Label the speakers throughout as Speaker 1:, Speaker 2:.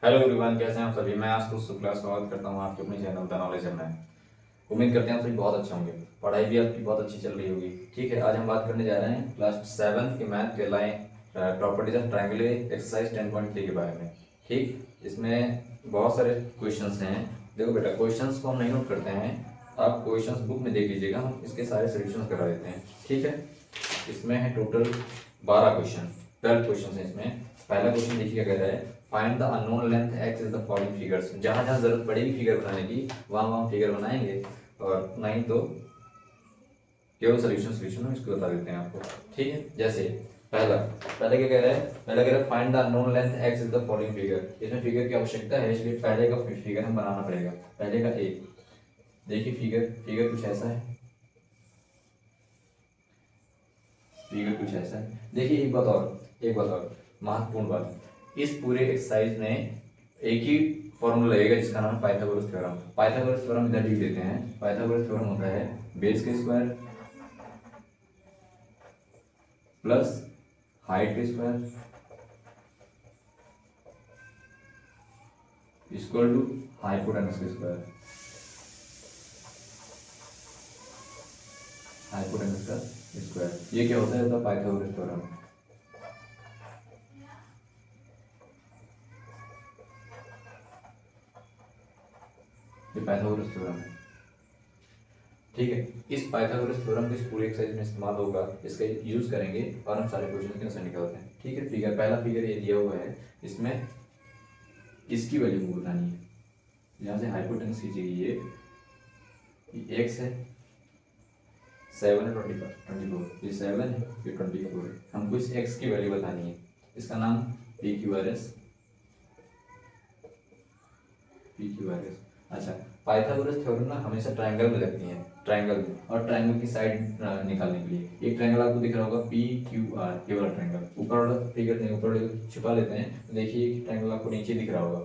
Speaker 1: Hello everyone, कैसे हैं आप सभी। मैं आशुतोष शुक्ला स्वागत करता हूं आपके अपने चैनल द नॉलेज में। उम्मीद करते हैं आप सभी बहुत अच्छे होंगे। पढ़ाई भी आपकी बहुत अच्छी चल रही होगी। ठीक है, आज हम बात करने जा रहे हैं क्लास 7 के मैथ के line properties of triangle exercise 10.3 के बारे में। ठीक, इसमें बहुत सारे क्वेश्चंस हैं। देखो बेटा, क्वेश्चंस को हम नहीं नोट करते हैं, आप क्वेश्चंस बुक में देख लीजिएगा, हम इसके सारे सोल्यूशन करा देते हैं। ठीक है, इसमें है टोटल 12 क्वेश्चन, 12 क्वेश्चन है इसमें। पहला क्वेश्चन देखिए, क्या कह रहा है, find the unknown length x is the following figures. जहां जहां जरूरत पड़ेगी फिगर बनाने की वहां वहां फिगर बनाएंगे, और नहीं तो केवल सोल्यूशन हम इसको बता देते हैं आपको। ठीक है, जैसे पहले क्या कह रहा है, पहले कह रहा है find the unknown length x is the following figure. इसमें फिगर की आवश्यकता है, इसलिए पहले का फिगर हम बनाना पड़ेगा। पहले का ए, देखिए फिगर कुछ ऐसा है। फिगर कुछ ऐसा है। देखिए एक बात और महत्वपूर्ण बात, इस पूरे एक्सरसाइज में एक ही फॉर्मूला लगेगा जिसका नाम है पाइथागोरस थ्योरम। पाइथागोरस थ्योरम इधर लिख देते हैं। पाइथागोरस थ्योरम होता है बेस के स्क्वायर प्लस हाइट के स्क्वायर इक्वल टू हाइपोटेनस के स्क्वायर। हाइपोटेनस का स्क्वायर, ये क्या होता है, पाइथागोरस थ्योरम। ये पाइथागोरस थ्योरम है। ठीक है, इस पाइथागोरस थ्योरम को इस पूरे एक्सरसाइज में इस्तेमाल होगा, इसका यूज करेंगे और हम सारे क्वेश्चन के आंसर निकालते हैं। ठीक है, फिगर पहला फिगर ये दिया हुआ है, इसमें इसकी वैल्यू को बतानी है। यहाँ से हाइपोटेनस कीजिए, ये एक्स है, 7 है, 24, ये 7 है, ये 24 है। हमको इस एक्स की वैल्यू बतानी है। इसका नाम P Q R S, P Q R S. अच्छा, पाइथागोरस थ्योरम ना हमेशा ट्रायंगल में लगती है, ट्रायंगल में, और ट्रायंगल की साइड निकालने के लिए। एक ट्रायंगल आपको दिख रहा होगा पी क्यू आर, ये वाला ट्रायंगल। ऊपर वाला फिगर नहीं, ऊपर वाले छुपा लेते हैं, तो देखिए एक ट्रायंगल आपको नीचे दिख रहा होगा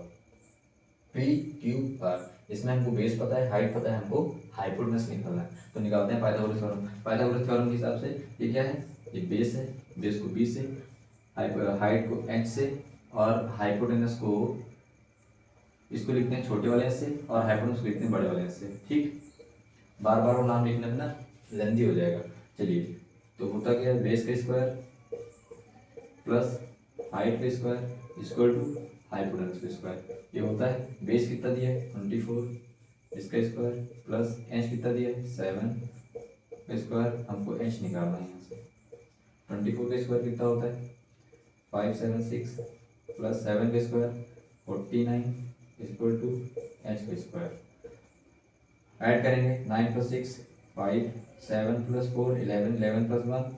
Speaker 1: पी क्यू आर। इसमें हमको बेस पता है, हाइट पता है, हमको हाइपोटेनस निकालना है। तो निकालते हैं पाइथागोरस थ्योरम। पाइथागोरस थ्योरम के हिसाब से ये क्या है, ये बेस है, बेस को बी से, हाइट को एच से, और हाइपोटेनस को इसको लिखते हैं छोटे वाले एस से, और हाइपोटेनस को लिखते हैं बड़े वाले एस से। ठीक, बार बार वो नाम लिखने में ना लेंदी हो जाएगा। चलिए, तो होता क्या है, बेस का स्क्वायर प्लस हाइट का स्क्वायर इक्वल टू हाइपोटेनस का स्क्वायर। ये होता है, बेस कितना दिया है 24, इसका स्क्वायर प्लस एच कितना दिया है 7 का स्क्वायर। हमको एच निकालना है यहाँ से। 24 का स्क्वायर कितना होता है 576 प्लस 7 का स्क्वायर 49 इक्वल टू एच का स्क्वायर। ऐड करेंगे, 9 प्लस 6 5, 7 प्लस 4 11, 11 प्लस 1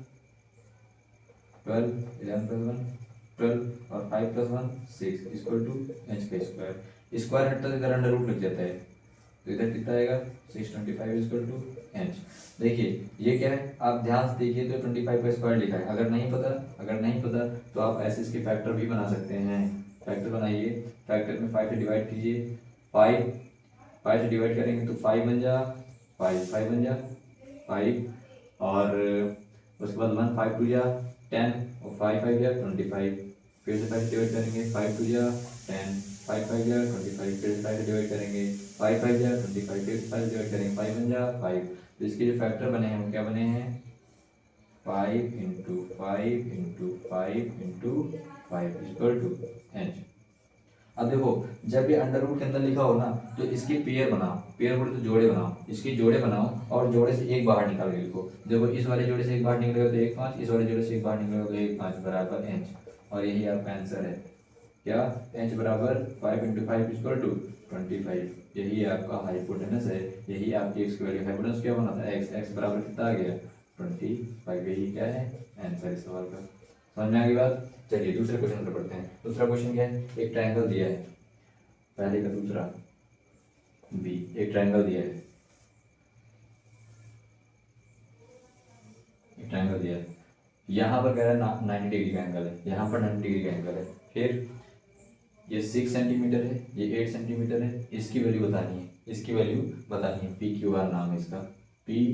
Speaker 1: 12, 11 प्लस 1 12, और 5 प्लस 1 6 इक्वल टू एच का स्क्वायर। स्क्वायर हटता है, इधर अंडर रूट लग जाता है, तो इधर कितना आएगा 625 इक्वल टू एच। देखिए ये क्या है, आप ध्यान से देखिए, तो 25 का स्क्वायर लिखा है। अगर नहीं पता तो आप ऐसे इसके फैक्टर भी बना सकते हैं। फैक्टर बनाइए, फैक्टर में 5 से डिवाइड कीजिए, 5 5 से डिवाइड करेंगे तो 5 बन जा, 5 बन जा 5, और उसके बाद 1 5 2 जा 10, और 5 5 जा 25। फिर से 5 से डिवाइड करेंगे, 5 2 जा 10, 5 5 जा 25, फिर से 5 से डिवाइड करेंगे, 5 5 जा 25, फिर से 5 से डिवाइड करेंगे, 5 बन जा 5। तो इसके जो फैक्टर बने हैं वो क्या बने हैं, 5 into 5 into 5 into 5 equal to H. अब देखो, जब ये अंडर रूट के अंदर लिखा हो ना, तो इसके पेयर बनाओ, पेयर बोले तो जोड़े बनाओ, इसके जोड़े बनाओ, और जोड़े से एक बाहर निकाल के लिखो। देखो, इस वाले जोड़े से एक बाहर निकलेगा तो 1 5, इस वाले जोड़े से एक बाहर निकलेगा तो 1 5 बराबर एच। और यही आपका आंसर है, क्या, एच बराबर 5 इंटू 5 इक्वल टू 25। यही आपका हाइपोटेनस है, यही आपकी एक्स की वैल्यू। हाइपोटेनस क्या बना था, एक्स, एक्स बराबर कितना आ गया 25। यही क्या है आंसर इस सवाल का। समझ में आ गई बात। चलिए दूसरे क्वेश्चन पर पढ़ते हैं। दूसरा क्वेश्चन क्या है, एक ट्रायंगल दिया है, पहले का दूसरा बी, एक ट्रायंगल दिया है, एक ट्रायंगल दिया है। यहाँ पर कह रहा है 90 डिग्री का एंगल है, यहाँ पर 90 डिग्री का एंगल है। फिर ये 6 सेंटीमीटर है, ये 8 सेंटीमीटर है। इसकी वैल्यू बतानी है, इसकी वैल्यू बतानी है। पी क्यू आर नाम है इसका, P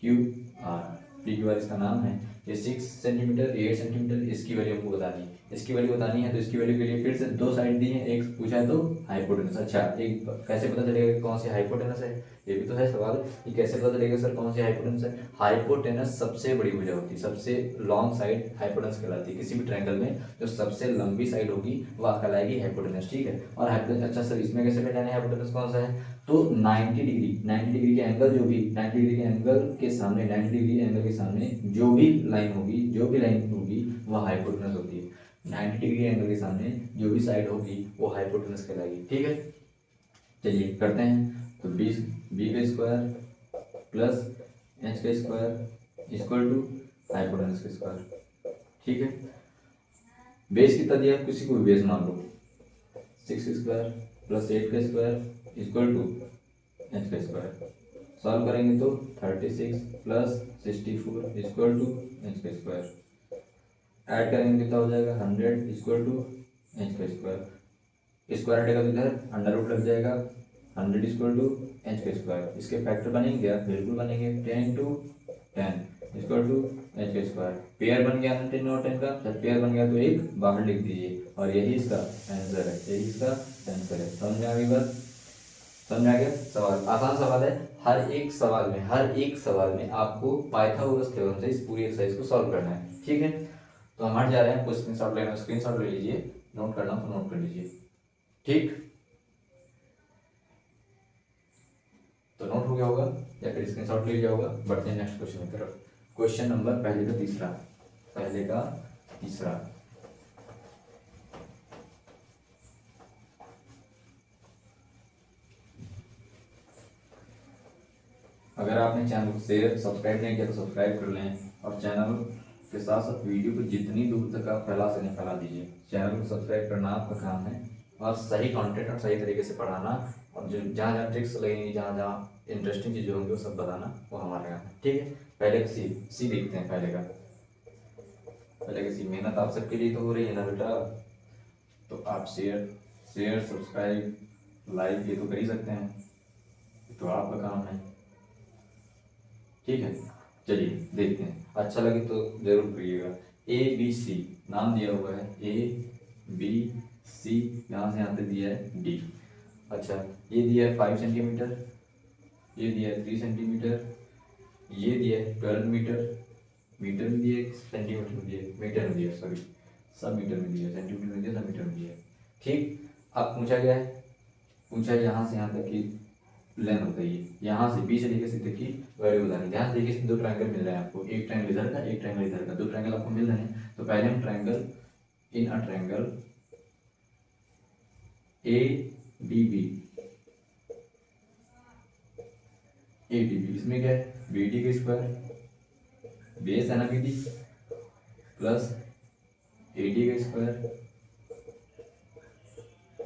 Speaker 1: Q are, P Q are इसका नाम है। ये 6 सेंटीमीटर, ये 8 सेंटीमीटर, इसकी वैल्यू हमको बतानी है। इसकी वैल्यू बतानी है तो इसकी वैल्यू के लिए फिर से दो साइड दी है, एक पूछा है तो हाइपोटेनस। अच्छा, एक कैसे पता चलेगा कौन सी हाइपोटेनस है, ये भी तो है सवाल। ये कैसे पता चलेगा सर कौन सी हाइपोटेनस है? हाइपोटेनस सबसे बड़ी भुजा होती है, सबसे लॉन्ग साइड हाइपोटेनस कहलाती है। किसी भी ट्रायंगल में जो सबसे लंबी साइड होगी वह कहलाएगी हाइपोटेनस, ठीक है। और हाइपोटेनस, अच्छा सर इसमें कैसे पहचाने हाइपोटेनस कौन सा है? तो 90 डिग्री के एंगल, जो भी 90 डिग्री के एंगल के सामने, 90 डिग्री एंगल के सामने जो भी लाइन होगी वह हाइपोटेनस होती है। 90 डिग्री एंगल के सामने जो भी साइड होगी वो हाइपोटेनस कहलाएगी, ठीक है। चलिए करते हैं। तो बी का स्क्वायर प्लस एच का स्क्वायर इक्वल टू हाइपोटेनस का स्क्वायर, ठीक है। बेस कितना दिया, किसी को भी बेस मान लो, 6 स्क्वायर प्लस 8 का स्क्वायर इक्वल टू एच का स्क्वायर। सॉल्व करेंगे तो 36 प्लस 64 इक्वल टू एच का स्क्वायर। ऐड करेंगे कितना हो जाएगा, 100 इक्वल टू एच का स्क्वायर। स्क्वायर हटेगा तो इधर अंडर रूट लग जाएगा, 100 इक्वल टू एच का स्क्वायर। इसके फैक्टर बनेंगे क्या, बिल्कुल बनेंगे। 10 इंटू 10 इक्वल टू एच का स्क्वायर। पेयर बन गया 10 और 10 का, जब पेयर बन गया तो एक बाहर लिख दीजिए और यही इसका आंसर है, यही इसका आंसर है। समझ में आ गई बात? समझ आ गया? सवाल आसान सवाल है। हर एक सवाल में आपको पाइथागोरस थ्योरम से इस पूरी एक्सरसाइज को सॉल्व करना है, ठीक है। तो हम हट जा रहे हैं, कुछ स्क्रीनशॉट लेना, स्क्रीनशॉट ले लीजिए, नोट करना तो नोट कर लीजिए, ठीक। तो नोट हो गया होगा या फिर स्क्रीनशॉट ले लिया होगा। बढ़ते हैं नेक्स्ट क्वेश्चन की तरफ। क्वेश्चन नंबर पहले का तीसरा। अगर आपने चैनल को शेयर सब्सक्राइब नहीं किया तो सब्सक्राइब कर लें, और चैनल के साथ साथ वीडियो को जितनी दूर तक आप फैला सकें फैला दीजिए। चैनल को सब्सक्राइब करना आपका काम है, और सही कंटेंट और सही तरीके से पढ़ाना, और जो जहाँ जहाँ ट्रिक्स लगेंगी, जहाँ जहाँ इंटरेस्टिंग चीज़ें होंगी वो सब बताना, वो हमारा काम है, ठीक है। पहले का सी देखते हैं। पहले का सी, मेहनत आप सबके लिए तो हो रही है ना बेटा, तो आप शेयर सब्सक्राइब लाइक ये तो कर ही सकते हैं, तो आपका काम है, ठीक है। चलिए देखते हैं, अच्छा लगे तो जरूर करिएगा। ABC नाम दिया हुआ है, ABC, यहाँ से यहाँ तक दिया है D। अच्छा, ये दिया है 5 सेंटीमीटर, ये दिया है 3 सेंटीमीटर, ये दिया है 12 मीटर, मीटर में दिया है, सेंटीमीटर में दिया है, मीटर में दिया है, सॉरी सब मीटर में दिया है, सेंटीमीटर में दिया, सब मीटर में दिया है, ठीक। अब पूछा गया है, यहाँ से यहाँ तक की लेंथ बताइए, यहाँ से बी से लेकर सी तक की वैल्यू बतानी। ध्यान से देखिए, दो ट्रायंगल मिल रहे हैं आपको, एक ट्रायंगल इधर का, एक ट्रायंगल इधर का, दो ट्रायंगल आपको मिल रहे हैं। तो पहले हम triangle in a triangle ADB, इसमें क्या है, BD का स्क्वायर, बेस है ना BD, प्लस AD का स्क्वायर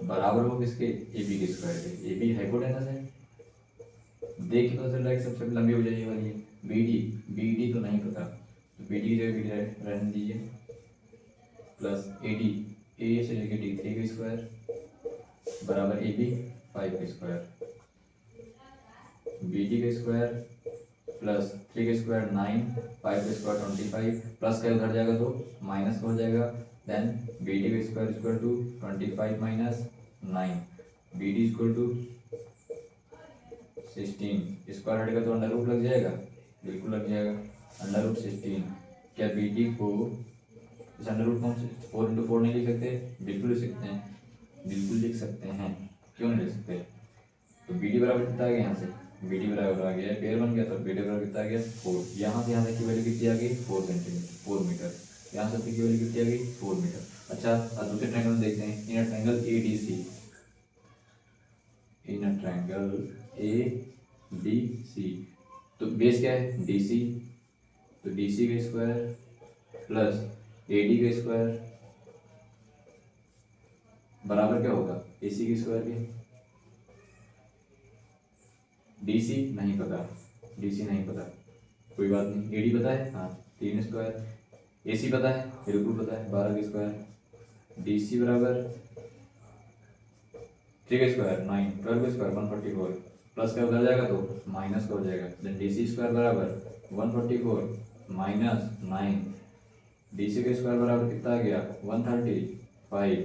Speaker 1: बराबर हो किसके, AB के स्क्वायर के। AB हाइपोटेनस है, देख के पता चल रहा है कि सबसे लंबी हो जाएगी वाली है। BD तो नहीं पता, तो BD की जगह BD रहने दीजिए, प्लस AD, A से लेकर D 3 का स्क्वायर बराबर AB 5 का स्क्वायर, BD का स्क्वायर प्लस 3 का स्क्वायर 9, 5 का स्क्वायर 25, प्लस का उधर जाएगा तो माइनस हो जाएगा। देन BD का square equal to 25 minus 9, BD equal to 16। Square हटेगा तो अंडर रूट लग जाएगा, बिल्कुल लग जाएगा, अंडर रूट 16। क्या BD को इस अंडर रूट को 4 इंटू 4 नहीं लिख सकते? बिल्कुल लिख सकते हैं, बिल्कुल लिख सकते हैं, क्यों नहीं लिख सकते। तो BD बराबर कितना आ गया, यहाँ से BD बराबर आ गया, पेयर बन गया, तो BD बराबर कितना आ गया 4। यहाँ से यहाँ तक की वैल्यू कितनी आ गई, 4 सेंटीमीटर, 4 मीटर। यहाँ से तक की वैल्यू कितनी आ गई, 4 मीटर। अच्छा, अब दूसरे ट्रायंगल देखते हैं, in triangle ADC, in triangle ADC, तो बेस क्या है DC, तो DC का स्क्वायर प्लस AD का स्क्वायर बराबर क्या होगा, AC के स्क्वायर के। DC नहीं पता, कोई बात नहीं। AD पता है, हाँ 3 स्क्वायर, AC पता है, बिल्कुल पता है 12 का स्क्वायर, DC बराबर 3 का स्क्वायर 9, 12 का स्क्वायर 144, प्लस का उधर जाएगा तो माइनस का हो जाएगा। देन DC स्क्वायर बराबर 144 -9। DC का स्क्वायर बराबर कितना आ गया 135।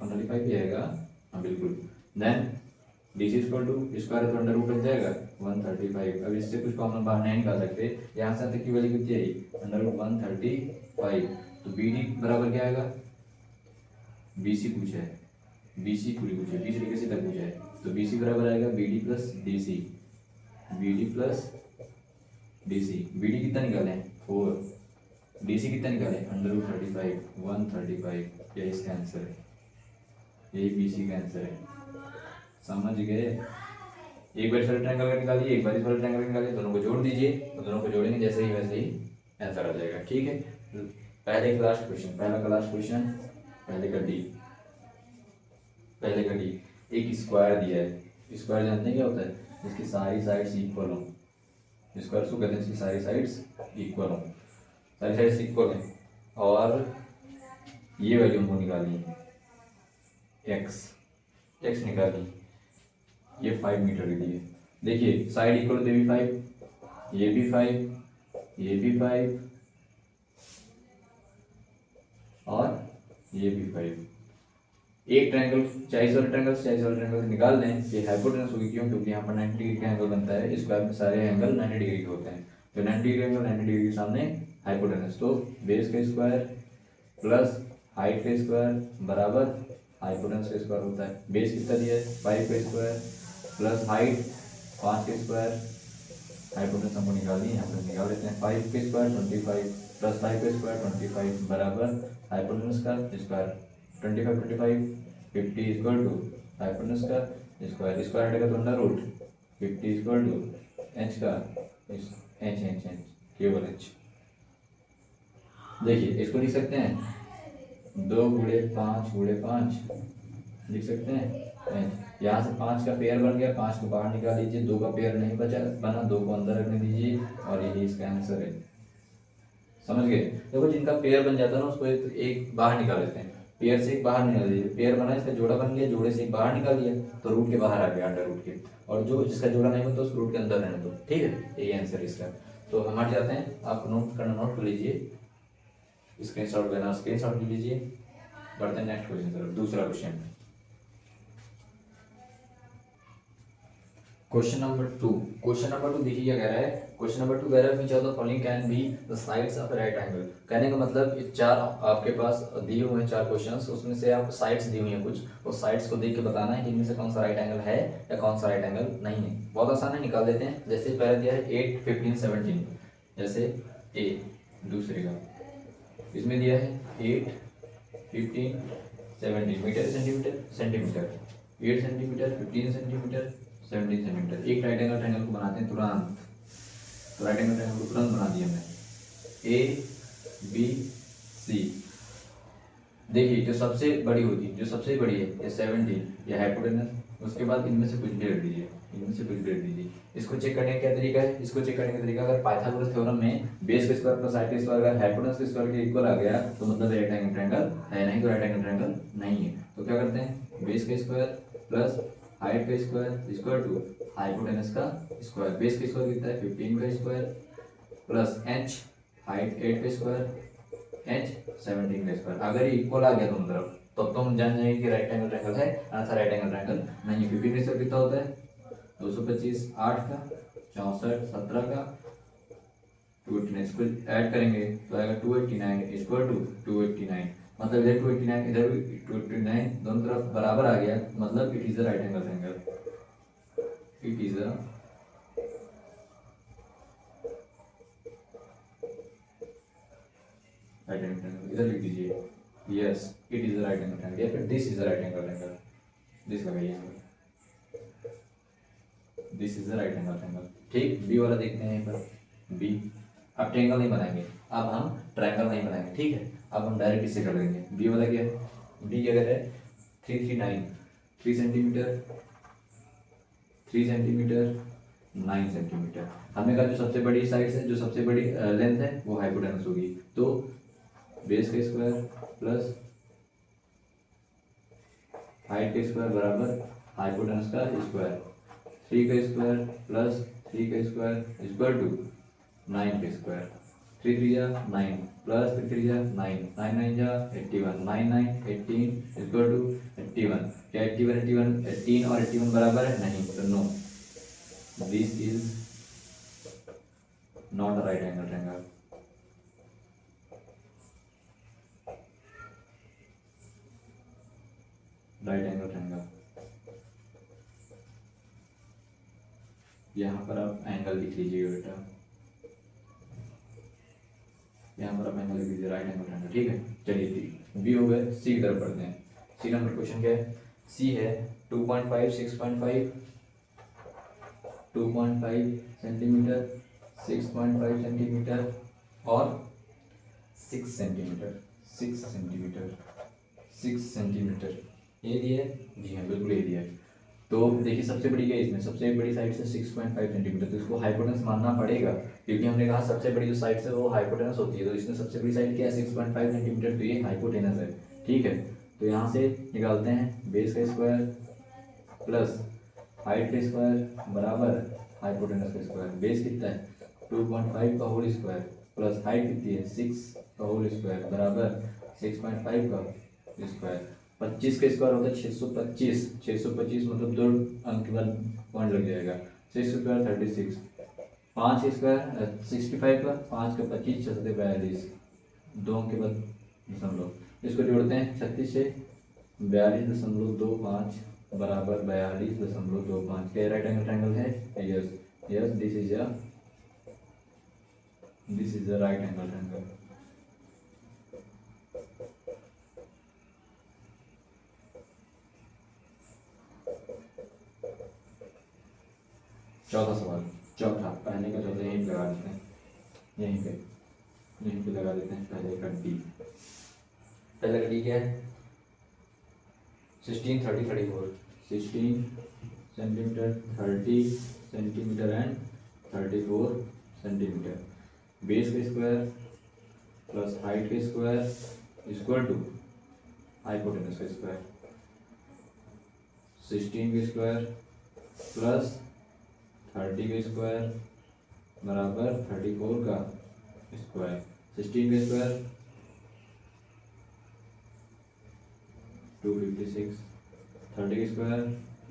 Speaker 1: 135 ही आएगा, हाँ बिल्कुल। Then DC equal to square तो अंडर रूट बन जाएगा 135। अब इससे कुछ कॉमन बाहर नहीं निकाल सकते, यहाँ से तक की वैल्यू कितनी आई अंडर रूट 135। तो BD बराबर क्या आएगा, BC पूछा है, BC पूरी पूछे, BC लेके सीधा पूछा है, तो BC बराबर आएगा BD plus DC। BD plus DC, BD कितना निकालें 4, DC कितना निकालें अंडर रूट 35 135। यही इसका आंसर है, यही BC का आंसर है। समझ गए। एक बार इस वाले ट्रायंगल का निकालिए, एक बार इस वाले ट्रायंगल का निकालिए, दोनों को जोड़ दीजिए, तो दोनों को जोड़ेंगे जैसे ही वैसे ही आंसर आ जाएगा। ठीक है, पहले का लास्ट क्वेश्चन, पहला का लास्ट क्वेश्चन, पहले का डी, पहले का डी। एक स्क्वायर दिया है, स्क्वायर जानते हैं क्या होता है, इसकी सारी साइड्स इक्वल हो। स्क्वायर को कहते हैं इसकी सारी साइड्स इक्वल हो, सारी साइड्स इक्वल है, और ये वैल्यू हमको निकालनी है एक्स, एक्स निकाली, ये 5 मीटर की दी है। देखिए साइड इक्वल तो भी 5, ये भी 5, ये भी 5 और ये भी 5। एक ट्रायंगल चाहे वाले ट्रायंगल से निकाल दें, ये हाइपोटेनस होगी, क्यों, क्योंकि यहाँ पर 90 डिग्री का एंगल बनता है, स्क्वायर में सारे एंगल 90 डिग्री के होते हैं, तो 90 डिग्री एंगल 90 डिग्री के सामने हाइपोटेनस, तो बेस का स्क्वायर प्लस हाइट का स्क्वायर बराबर हाइपोटेनस का स्क्वायर होता है। बेस कितना दिया है 5 का स्क्वायर प्लस हाइट 5 का स्क्वायर, हाइपोटेनस हमको निकालनी है, यहाँ पर निकाल लेते हैं। 5 का स्क्वायर 25 प्लस 5 का स्क्वायर 25 बराबर हाइपोटेनस का स्क्वायर 25 50 इक्वल टू हाइपोटेनस का स्क्वायर, स्क्वायर हटेगा तो under root 50 equal to H का एच केवल एच। देखिए इसको लिख सकते हैं 2 गुणे 5 गुणे 5 लिख सकते हैं। यहाँ से 5 का पेयर बन गया, 5 को बाहर निकाल लीजिए, 2 का पेयर नहीं बचा बना, 2 को अंदर रखने दीजिए, और यही इसका आंसर है। समझ गए। देखो जिनका पेयर बन जाता है ना उसको एक बाहर निकाल लेते हैं, पेयर से एक बाहर निकाल दीजिए, पेयर बना इसका जोड़ा बन गया, जोड़े से एक बाहर निकाल दिया तो रूट के बाहर आ गया अंडर रूट के, और जो जिसका जोड़ा नहीं बनता उसको रूट के अंदर रहने दो। ठीक है, यही आंसर है इसका। तो हम हट जाते हैं, आप नोट करना, नोट कर लीजिए, स्क्रीनशॉट लेना, स्क्रीनशॉट ले लीजिए। बढ़ते हैं नेक्स्ट क्वेश्चन तरफ, दूसरा question. Question number 2, question number 2 देखिए क्या कह रहा है। क्वेश्चन नंबर 2 कह रहा है which of the following can be the sides of right angle. कहने का मतलब ये चार आपके पास दिए हुए हैं 4 क्वेश्चंस, उसमें से आप साइड्स दी हुई हैं कुछ, उस साइड्स को देख के बताना है कि इनमें से कौन सा राइट एंगल है या कौन सा राइट एंगल नहीं है। बहुत आसान है, निकाल देते हैं। जैसे पहले दिया है 8 15 17, जैसे ए दूसरे का, इसमें दिया है 8 15 17 metre centimetre centimetre, 8 centimetre 15 centimetre 17 centimetre. एक राइट एंगल ट्रायंगल को बनाते हैं तुरंत, तो राइट एंगल ट्रायंगल को तुरंत बना दिया हमने। ए बी सी, देखिए जो सबसे बड़ी होती है, जो सबसे बड़ी है ये 17, ये हाइपोटेनस, उसके बाद इनमें से कुछ भी रख दीजिए, इनमें से कुछ भी रख दीजिए। इसको चेक करने का क्या तरीका है, इसको चेक करने का तरीका, अगर पाइथागोरस थ्योरम में बेस का स्क्वायर प्लस हाइट का स्क्वायर अगर हाइपोटेनस के स्क्वायर के इक्वल आ गया तो मतलब राइट एंगल ट्रायंगल है, नहीं तो राइट एंगल ट्रायंगल नहीं है। तो क्या करते हैं, बेस का स्क्वायर प्लस हाइट का स्क्वायर इक्वल टू हाइपोटेनस का स्क्वायर। बेस का स्क्वायर कितना है 15 का स्क्वायर प्लस एच हाइट 8 का स्क्वायर एच 17 का स्क्वायर। अगर ये इक्वल आ गया दोनों तरफ तब तो हम जान जाएंगे कि राइट एंगल ट्रायंगल है, अन्यथा राइट एंगल ट्रायंगल नहीं है। 15 का स्क्वायर कितना होता है 225, 8 का 64, 17 का 289, इसको ऐड करेंगे तो आएगा 289 इक्वल टू 289, मतलब इधर 289 इधर भी 289, दोनों तरफ बराबर आ गया, मतलब it is a right angle triangle, it is a right angle triangle. इधर लिख दीजिए yes it is a right angle triangle, या फिर this is a right angle triangle, this लगाइए, this is a right angle triangle. ठीक, B वाला देखते हैं यहाँ पर, बी। अब ट्रायंगल नहीं बनाएंगे, अब हम ट्रायंगल नहीं बनाएंगे, ठीक है, अब हम डायरेक्ट इसे कर देंगे। बी वाला क्या है, बी क्या है 339, 3 सेंटीमीटर 3 सेंटीमीटर 9 सेंटीमीटर। हमने कहा जो सबसे बड़ी साइड है, जो सबसे बड़ी लेंथ है वो हाइपोटेनस होगी, तो बेस का स्क्वायर प्लस हाइट का स्क्वायर बराबर हाइपोटेनस का स्क्वायर, 3 का स्क्वायर प्लस 3 का स्क्वायर इक्वल टू 9 का स्क्वायर। 3 3 जा 9 प्लस 3 3 जा 9 9 9 जा 81 9 9 18 इक्वल टू 81। क्या 81 81 18 और 81 बराबर है? नहीं, तो no, this is not a right angle triangle. Right angle triangle, यहाँ पर आप एंगल लिख लीजिए बेटा, यहाँ पर आप एंगल लिख लीजिए, राइट एंगल ट्रायंगल। ठीक है, चलिए बी हो गए, सी की तरफ पढ़ते हैं। सी नंबर क्वेश्चन क्या है? सी है 2.5 6.5 2.5 सेंटीमीटर 6.5 सेंटीमीटर और 6 सेंटीमीटर 6 सेंटीमीटर 6 सेंटीमीटर ये दिया है। जी हाँ, बिल्कुल ये दिया है। तो देखिए सबसे बड़ी क्या है इसमें? सबसे बड़ी साइड से 6.5 सेंटीमीटर, तो इसको हाइपोटेनस मानना पड़ेगा, क्योंकि हमने कहा सबसे बड़ी जो साइड है वो हाइपोटेनस होती है। तो इसमें सबसे बड़ी साइड क्या है? 6.5 सेंटीमीटर, तो ये हाइपोटेनस है। ठीक है, तो यहाँ से निकालते हैं बेस का स्क्वायर प्लस हाइट का स्क्वायर बराबर हाइपोटेनस का स्क्वायर। बेस कितना है? 2.5 का होल स्क्वायर प्लस हाइट कितनी है? 6 का होल स्क्वायर बराबर 6.5 का स्क्वायर। 25 का स्क्वायर होता है 625, 625 मतलब 2 अंक के बाद पॉइंट लग जाएगा। 6 स्क्वायर 36, 5 स्क्वायर 65 का, 5 का 25 6 42, 2 अंक के बाद दशमलव। इसको जोड़ते हैं 36 से 42.25 बराबर 42.25। क्या राइट एंगल ट्रायंगल है? Yes yes, this is a right angle triangle. चौथा सवाल, चौथा, पहले का चौथा यहीं पे लगा देते हैं, यहीं पे लगा देते हैं। पहले का डी, पहले का डी क्या है? 16 30 34, 16 centimetre 30 centimetre and 34 centimetre. Base का स्क्वायर प्लस हाइट का स्क्वायर इक्वल टू हाइपोटेनस का स्क्वायर। 16 का स्क्वायर प्लस 30 का स्क्वायर बराबर 34 का स्क्वायर। 16 का स्क्वायर 256, 30 का स्क्वायर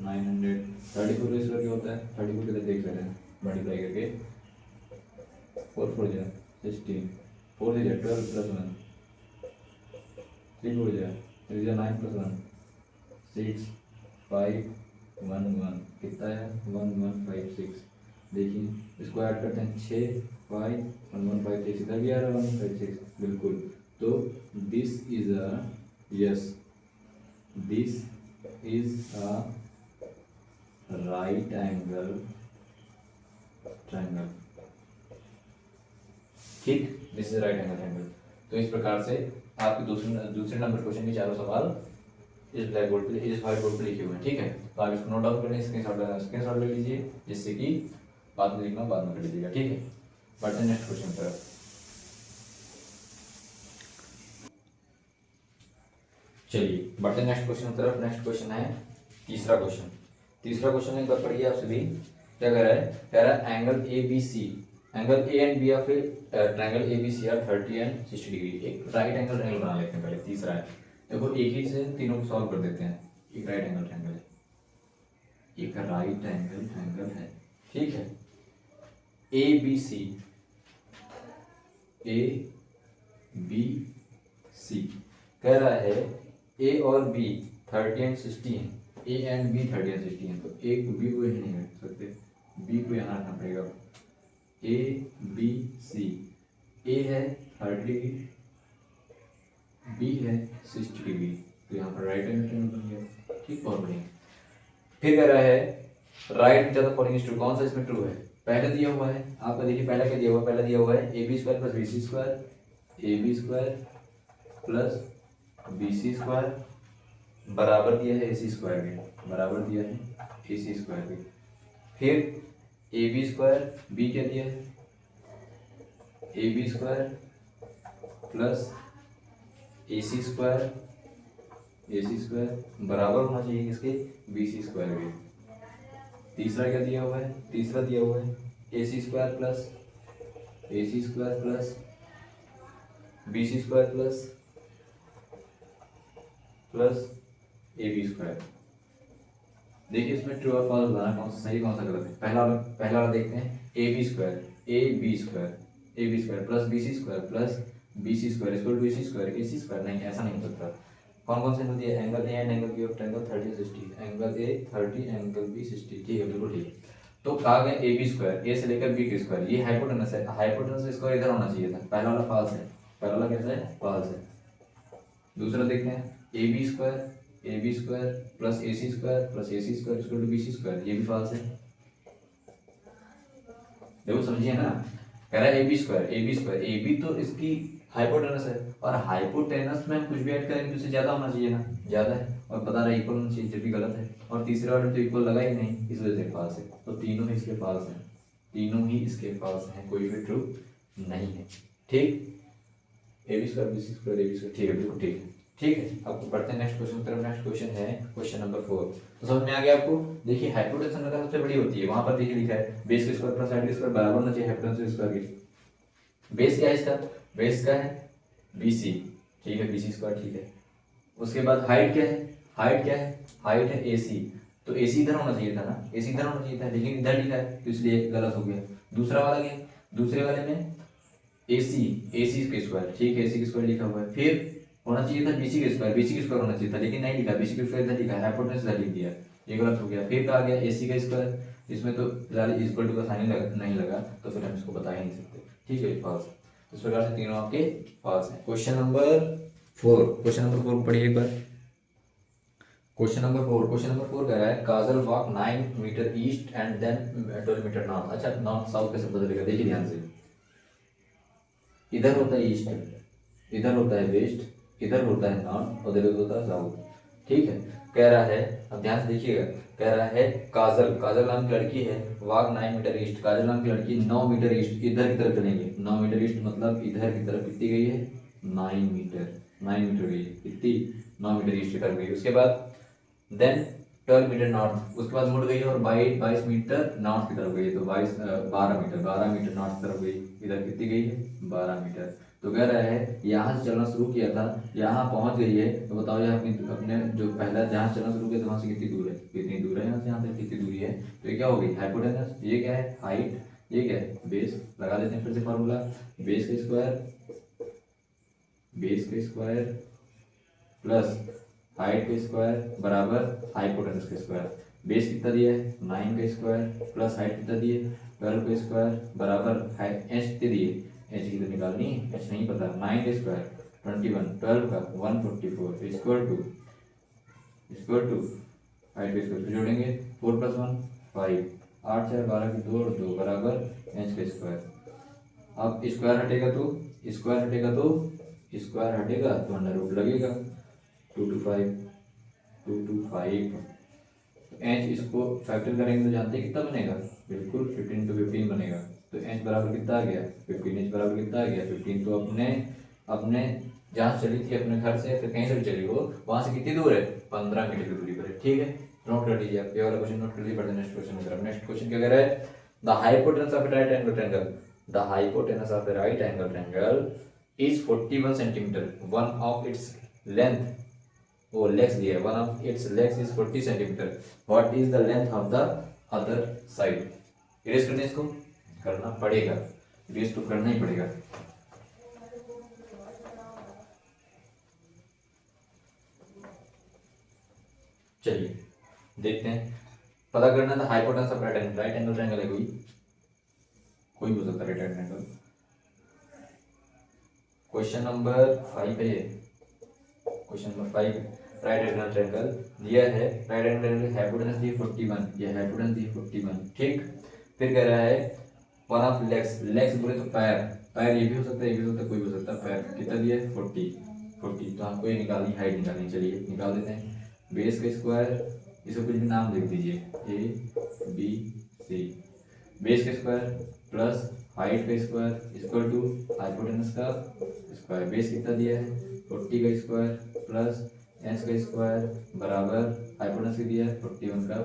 Speaker 1: 900, 34 का स्क्वायर क्या होता है? 34 के देख सकते हैं मल्टीप्लाई करके, 4 4 जा 16, 4 से 12 प्लस 1, 3 4 जा 3 जा 9 प्लस 1 6 5 1 1, कितना है? 1156। देखिए इसको ऐड करते हैं 6 5 1 1 5 6, इधर भी आ रहा है 156, बिल्कुल। तो this is a, yes, this is a right angle triangle. ठीक, this is right angle triangle. तो इस प्रकार से आपके दूसरे नंबर क्वेश्चन के चारों सवाल इस ब्लैक बोर्ड पे, इस व्हाइट बोर्ड पे लिखे हुए हैं। ठीक है, तो आप इसको नोट डाउन कर लें, स्क्रीनशॉट ले लीजिए, जिससे कि बाद में लिखना बाद में कर लीजिएगा। ठीक है, बढ़ते हैं नेक्स्ट क्वेश्चन की तरफ। चलिए बढ़ते हैं नेक्स्ट क्वेश्चन की तरफ। नेक्स्ट क्वेश्चन है तीसरा क्वेश्चन। तीसरा क्वेश्चन एक बार पढ़िए आप सभी। क्या कह रहा है? कह रहा है angle A B C, angle A and B of triangle A B C are 30 and 60 degree. एक राइट एंगल ट्रायंगल बना लेते हैं पहले। तीसरा है, देखो एक ही से तीनों को सॉल्व कर देते हैं। एक राइट एंगल ट्रायंगल है, एक राइट एंगल ट्रायंगल है। ठीक है, A B C, A B सी कह रहा है ए और बी 30 एंड 60 हैं, ए एंड बी 30 एंड 60 हैं, तो ए को बी को यहीं नहीं रख सकते, बी को यहाँ रखना पड़ेगा। ए बी सी, ए है 30 डिग्री, बी है 60 डिग्री, तो यहाँ पर राइट एंगल ट्रायंगल बन गया। ठीक, बहुत बढ़िया। फिर कह रहा है right which are the following is true. कौन सा इसमें ट्रू है? पहले दिया हुआ है आपका, देखिए पहला क्या दिया हुआ है? पहला दिया हुआ है A B square plus B C square, A B square plus B C square बराबर दिया है ए सी स्क्वायर के, बराबर दिया है ए सी स्क्वायर के। फिर ए बी स्क्वायर, बी क्या दिया है? A B square plus A C square, A C square बराबर होना चाहिए किसके? बी सी स्क्वायर के। तीसरा क्या दिया हुआ है? तीसरा दिया हुआ है A C square plus B C square plus A B square. देखिए इसमें ट्रू और फॉल्स बताना कौन सा सही कौन सा गलत है। पहला वाला देखते हैं, A B square plus B C square plus B C square equal to A C square नहीं, ऐसा नहीं हो सकता। कौन कौन से दिए, angle A and angle B of triangle 30 60, angle A 30 angle B 60, ठीक है बिल्कुल ठीक है। तो कहा गया ए बी स्क्वायर, ए से लेकर बी के स्क्वायर, ये हाइपोटेनस है, हाइपोटेनस स्क्वायर इधर होना चाहिए था। पहला वाला फॉल्स है, पहला वाला कैसा है, फॉल्स है। दूसरा देखते हैं, A B square plus A C square equal to B C square, ये भी फॉल्स है। देखो समझिए ना, कह रहा है A B square, A B तो इसकी हाइपोटेनस है, और हाइपोटेनस में हम कुछ भी ऐड करेंगे तो उससे ज्यादा होना चाहिए ना, ज्यादा है, और बता रहा है इक्वल होना चाहिए, जब भी गलत है। और तीसरा ऑर्डर तो इक्वल लगा ही नहीं, इस वजह से फॉल्स है। तो तीनों ही इसके फॉल्स हैं, तीनों ही इसके फॉल्स हैं, कोई भी ट्रू नहीं है। ठीक, A B square B C square A B square, ठीक है बिल्कुल ठीक है। ठीक है, आपको पढ़ते हैं नेक्स्ट क्वेश्चन की तरफ। नेक्स्ट क्वेश्चन है क्वेश्चन नंबर 4। तो समझ में आ गया आपको। देखिए हाइपोटेनस अगर सबसे बड़ी होती है, वहां पर देखिए लिखा है बेस के स्क्वायर प्लस साइड के स्क्वायर बराबर होना चाहिए हाइपोटेनस स्क्वायर के। बेस क्या है इसका, बेस का है BC, ठीक है BC स्क्वायर, ठीक है। उसके बाद हाइट क्या है, हाइट क्या है, हाइट है AC, तो AC इधर होना चाहिए था ना, AC इधर होना चाहिए था, लेकिन इधर लिखा है तो इसलिए गलत हो गया। दूसरा वाला क्या, दूसरे वाले में AC के स्क्वायर, ठीक है AC के स्क्वायर लिखा हुआ है, फिर होना चाहिए था BC के स्क्वायर होना चाहिए था, लेकिन नहीं लिखा, BC के स्क्वायर इधर लिखा है, हाइपोटेनस इधर लिख दिया, ये गलत हो गया। फिर कहा गया AC का स्क्वायर, इसमें तो फिलहाल इक्वल टू का साइन नहीं लगा, तो फिर हम इसको बता ही नहीं सकते, ठीक है फॉल्स। इस प्रकार से तीनों आपके फॉल्स हैं। क्वेश्चन नंबर 4 पढ़िए एक बार। क्वेश्चन नंबर 4 कह रहा है Kajal walk 9 metre east and then 12 metre north. अच्छा, नॉर्थ साउथ कैसे बदलेगा, देखिए ध्यान से, इधर होता है ईस्ट, इधर होता है वेस्ट, इधर होता है नॉर्थ और इधर होता है साउथ, ठीक है। कह रहा है, अब ध्यान से देखिएगा, कह रहा है काजल नाम की लड़की है, वाक 9 मीटर ईस्ट, काजल नाम की लड़की 9 मीटर ईस्ट इधर की तरफ चलेंगे, 9 मीटर ईस्ट मतलब इधर की तरफ कितनी गई है, 9 मीटर गई है, कितनी, 9 मीटर ईस्ट की तरफ गई। उसके बाद देन 12 मीटर नॉर्थ, उसके बाद मुड़ गई और 22 मीटर नॉर्थ की तरफ गई, तो 12 मीटर नॉर्थ की तरफ गई, इधर कितनी गई है, 12 मीटर। तो कह रहा है यहाँ से चलना शुरू किया था, यहाँ पहुंच गई है, तो बताओ यहाँ अपने जो पहला जहाँ से चलना शुरू किया था वहाँ से कितनी दूर है, कितनी दूर है यहाँ से, यहाँ तक कितनी दूरी है। तो ये क्या हो गई, हाइपोटेनस, ये क्या है हाइट, ये क्या है बेस। लगा लेते हैं फिर से फॉर्मूला, बेस का स्क्वायर प्लस हाइट का स्क्वायर बराबर हाइपोटेनस का स्क्वायर। बेस कितना दिया है 9 का स्क्वायर प्लस हाइट कितना दिए 12 का स्क्वायर बराबर एच कितने दिए, एच की तो निकालनी है, एच नहीं पता, 9 का स्क्वायर 21, 12 का 144 इक्वल टू हाइट का स्क्वायर जोड़ेंगे 4 + 1 5, 8 4 12 की 2 और 2 बराबर एच का स्क्वायर। अब स्क्वायर हटेगा तो अंडर रूट लगेगा, 2 to 5 एच, इसको फैक्टर करेंगे तो जानते हैं कितना बनेगा, बिल्कुल 15 to 15 बनेगा। तो एच बराबर कितना आ गया 15, एच बराबर कितना आ गया 15। तो अपने जहाँ चली थी अपने घर से, फिर कहीं से भी चली हो, वहाँ से कितनी दूर है 15 मीटर की दूरी पर है, ठीक है। नोट कर लीजिए आप, ये वाला क्वेश्चन नोट कर लीजिए, बढ़ते नेक्स्ट क्वेश्चन की तरफ। नेक्स्ट क्वेश्चन क्या कह रहा है, the hypotenuse of right angle triangle, the hypotenuse of right angle triangle is 41 centimetre, one of its length, वो लेग्स दिया है, one of its legs is 40 centimetre, what is the length of the other side. Erase करने इसको करना पड़ेगा, erase तो करना ही पड़ेगा। चलिए देखते हैं, पता करना था hypotenuse of right angle triangle है, कोई हो सकता है राइट एंगल। क्वेश्चन नंबर 5 है ये, question number 5 right angle triangle दिया है, राइट एंगल ट्रायंगल हाइपोटेनस दी 41, ये हाइपोटेनस दी 41, ठीक। फिर कह रहा है वन ऑफ लेग्स बोले तो पैर ये भी हो सकता है, ये भी हो सकता है, कोई भी हो सकता है। पैर कितना दिया है 40, तो हमको ये निकालनी, हाइट निकालनी, चलिए निकाल देते हैं। बेस का स्क्वायर, इसको कुछ भी नाम लिख दीजिए ABC, बेस का स्क्वायर प्लस हाइट का स्क्वायर इक्वल टू हाइपोटेनस का स्क्वायर। बेस कितना दिया है 40 का स्क्वायर प्लस एच का स्क्वायर बराबर हाइपोटेनस की दिया है 41 का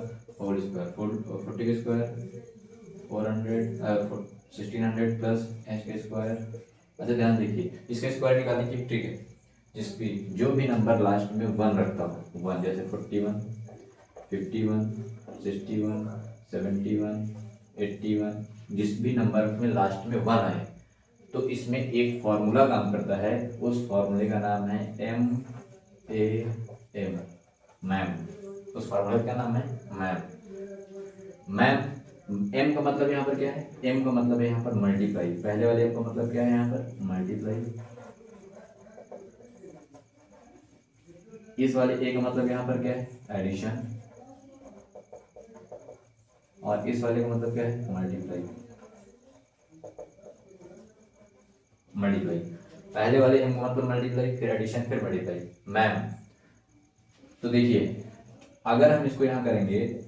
Speaker 1: होल स्क्वायर, 40 का स्क्वायर 1600 प्लस एच का स्क्वायर अच्छा ध्यान देखिए, इसका स्क्वायर निकालने की ट्रिक है, जिसकी जो भी नंबर लास्ट में 1 रखता हो, 1 जैसे 41, 51, 61, 71, 81, जिस भी नंबर में लास्ट में 1 आए, तो इसमें एक फॉर्मूला काम करता है, उस फॉर्मूले का नाम है MAM, मैम। उस फॉर्मूले का नाम है मैम। मैम एम का मतलब यहाँ पर क्या है, एम का मतलब है यहाँ पर मल्टीप्लाई, पहले वाले एम का मतलब क्या है यहाँ पर मल्टीप्लाई, इस वाले ए का मतलब यहाँ पर क्या है एडिशन, और इस वाले का मतलब क्या है मल्टीप्लाई, मल्टीप्लाई। पहले वाले एम का मतलब मल्टीप्लाई, फिर एडिशन, फिर मल्टीप्लाई, मैम। तो देखिए अगर हम इसको यहाँ करेंगे,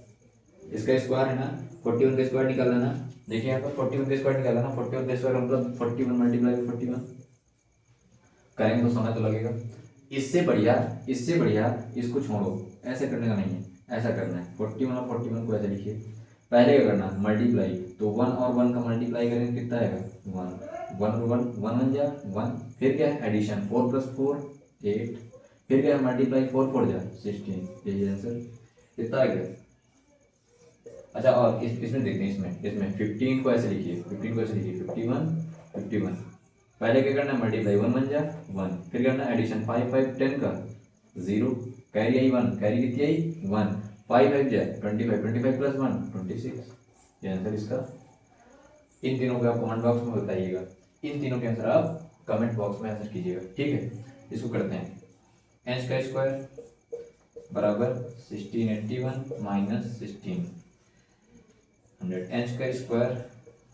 Speaker 1: इसका स्क्वायर है ना, 41 का स्क्वायर निकालना ना, देखिए यहाँ पर 41 का स्क्वायर निकालना ना, 41 का स्क्वायर मतलब 41 मल्टीप्लाई 41 करेंगे तो समय तो लगेगा। इससे बढ़िया इसको छोड़ो, ऐसे करने का नहीं है, ऐसा करना है 41 और 41 को ऐसे लिखिए। पहले क्या करना मल्टीप्लाई, तो 1 और 1 का मल्टीप्लाई करेंगे कितना आएगा 1, 1 और 1 1 1 जा 1, फिर क्या है एडिशन 4 + 4 8, फिर क्या है मल्टीप्लाई 4 4 जा 16, यही आंसर कितना आ गया। अच्छा और इसमें देखते हैं, इसमें 15 को ऐसे लिखिए, 15 को ऐसे लिखिए 51 51, पहले क्या करना है मल्टीप्लाई 1 1 जा 1, फिर करना है एडिशन 5 5 10 का 0, कैरी आई 1, कैरी कितनी आई 1, 5 5 जा 25, 25 + 1 26, ये आंसर इसका। इन तीनों को आप कमेंट बॉक्स में बताइएगा, इन तीनों के आंसर आप कमेंट बॉक्स में आंसर कीजिएगा, ठीक है। इसको करते हैं, एच का स्क्वायर बराबर 1681 - 1600, एच का स्क्वायर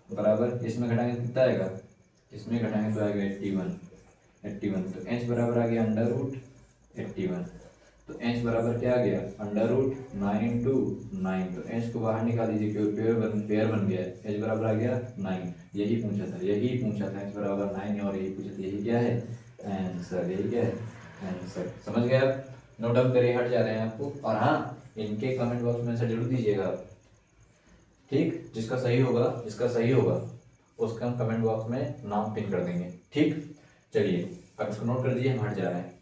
Speaker 1: बराबर, इसमें घटाएंगे कितना आएगा, इसमें घटाएंगे तो आएगा 81, तो एच बराबर आ गया √81, तो एच बराबर क्या आ गया √9 × 9, तो एच को बाहर निकाल दीजिए क्योंकि पेयर बन गया है, एच बराबर आ गया 9, यही पूछा था एच बराबर 9 और यही पूछा था, यही क्या है आंसर, यही क्या है आंसर। समझ गए आप, नोट डाउन करिए, हट जा रहे हैं आपको, और हाँ इनके कमेंट बॉक्स में आंसर जरूर दीजिएगा, ठीक। जिसका सही होगा उसका हम कमेंट बॉक्स में नाम पिन कर देंगे, ठीक। चलिए अब इसको नोट कर दीजिए, हम हट जा रहे हैं।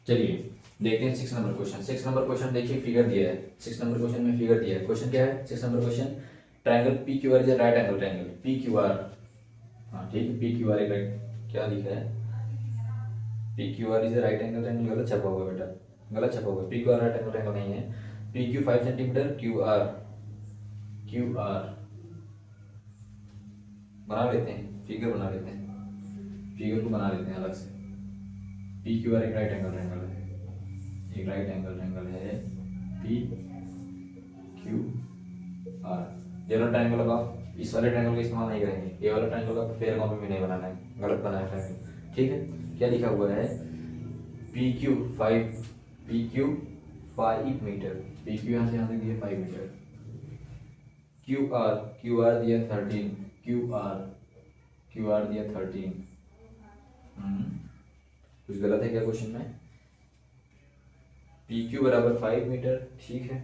Speaker 1: चलिए देखते हैं 6 नंबर क्वेश्चन। 6 नंबर क्वेश्चन देखिए, फिगर दिया है, 6 नंबर क्वेश्चन में फिगर दिया है। क्वेश्चन क्या है 6 number question, triangle P Q are is a right angle triangle, P Q are, हाँ ठीक है, पी क्यू आर क्या लिखा है, P Q are is a right angle triangle, गलत छपा हुआ बेटा, गलत छपा हुआ, P Q are right angle triangle नहीं है, P Q 5 centimetre, Q R बना लेते हैं, फिगर बना लेते हैं, फिगर को बना लेते हैं अलग से। पी क्यू आर एक राइट एंगल ट्रायंगल है, एक राइट एंगल ट्रायंगल है पी क्यू आर। ये वाला ट्रायंगल लगाओ, इस वाले ट्रायंगल का इस्तेमाल नहीं करेंगे, ये वाला ट्रायंगल का फेयर कॉपी में नहीं बनाना है, गलत बनाया ट्रायंगल, ठीक है। क्या लिखा हुआ है P Q 5 meter, P Q यहाँ से यहाँ तक दिया 5 मीटर, क्यू आर दिया 13, क्यू आर दिया 13, कुछ गलत है क्या क्वेश्चन में, पी क्यू बराबर 5 मीटर, ठीक है,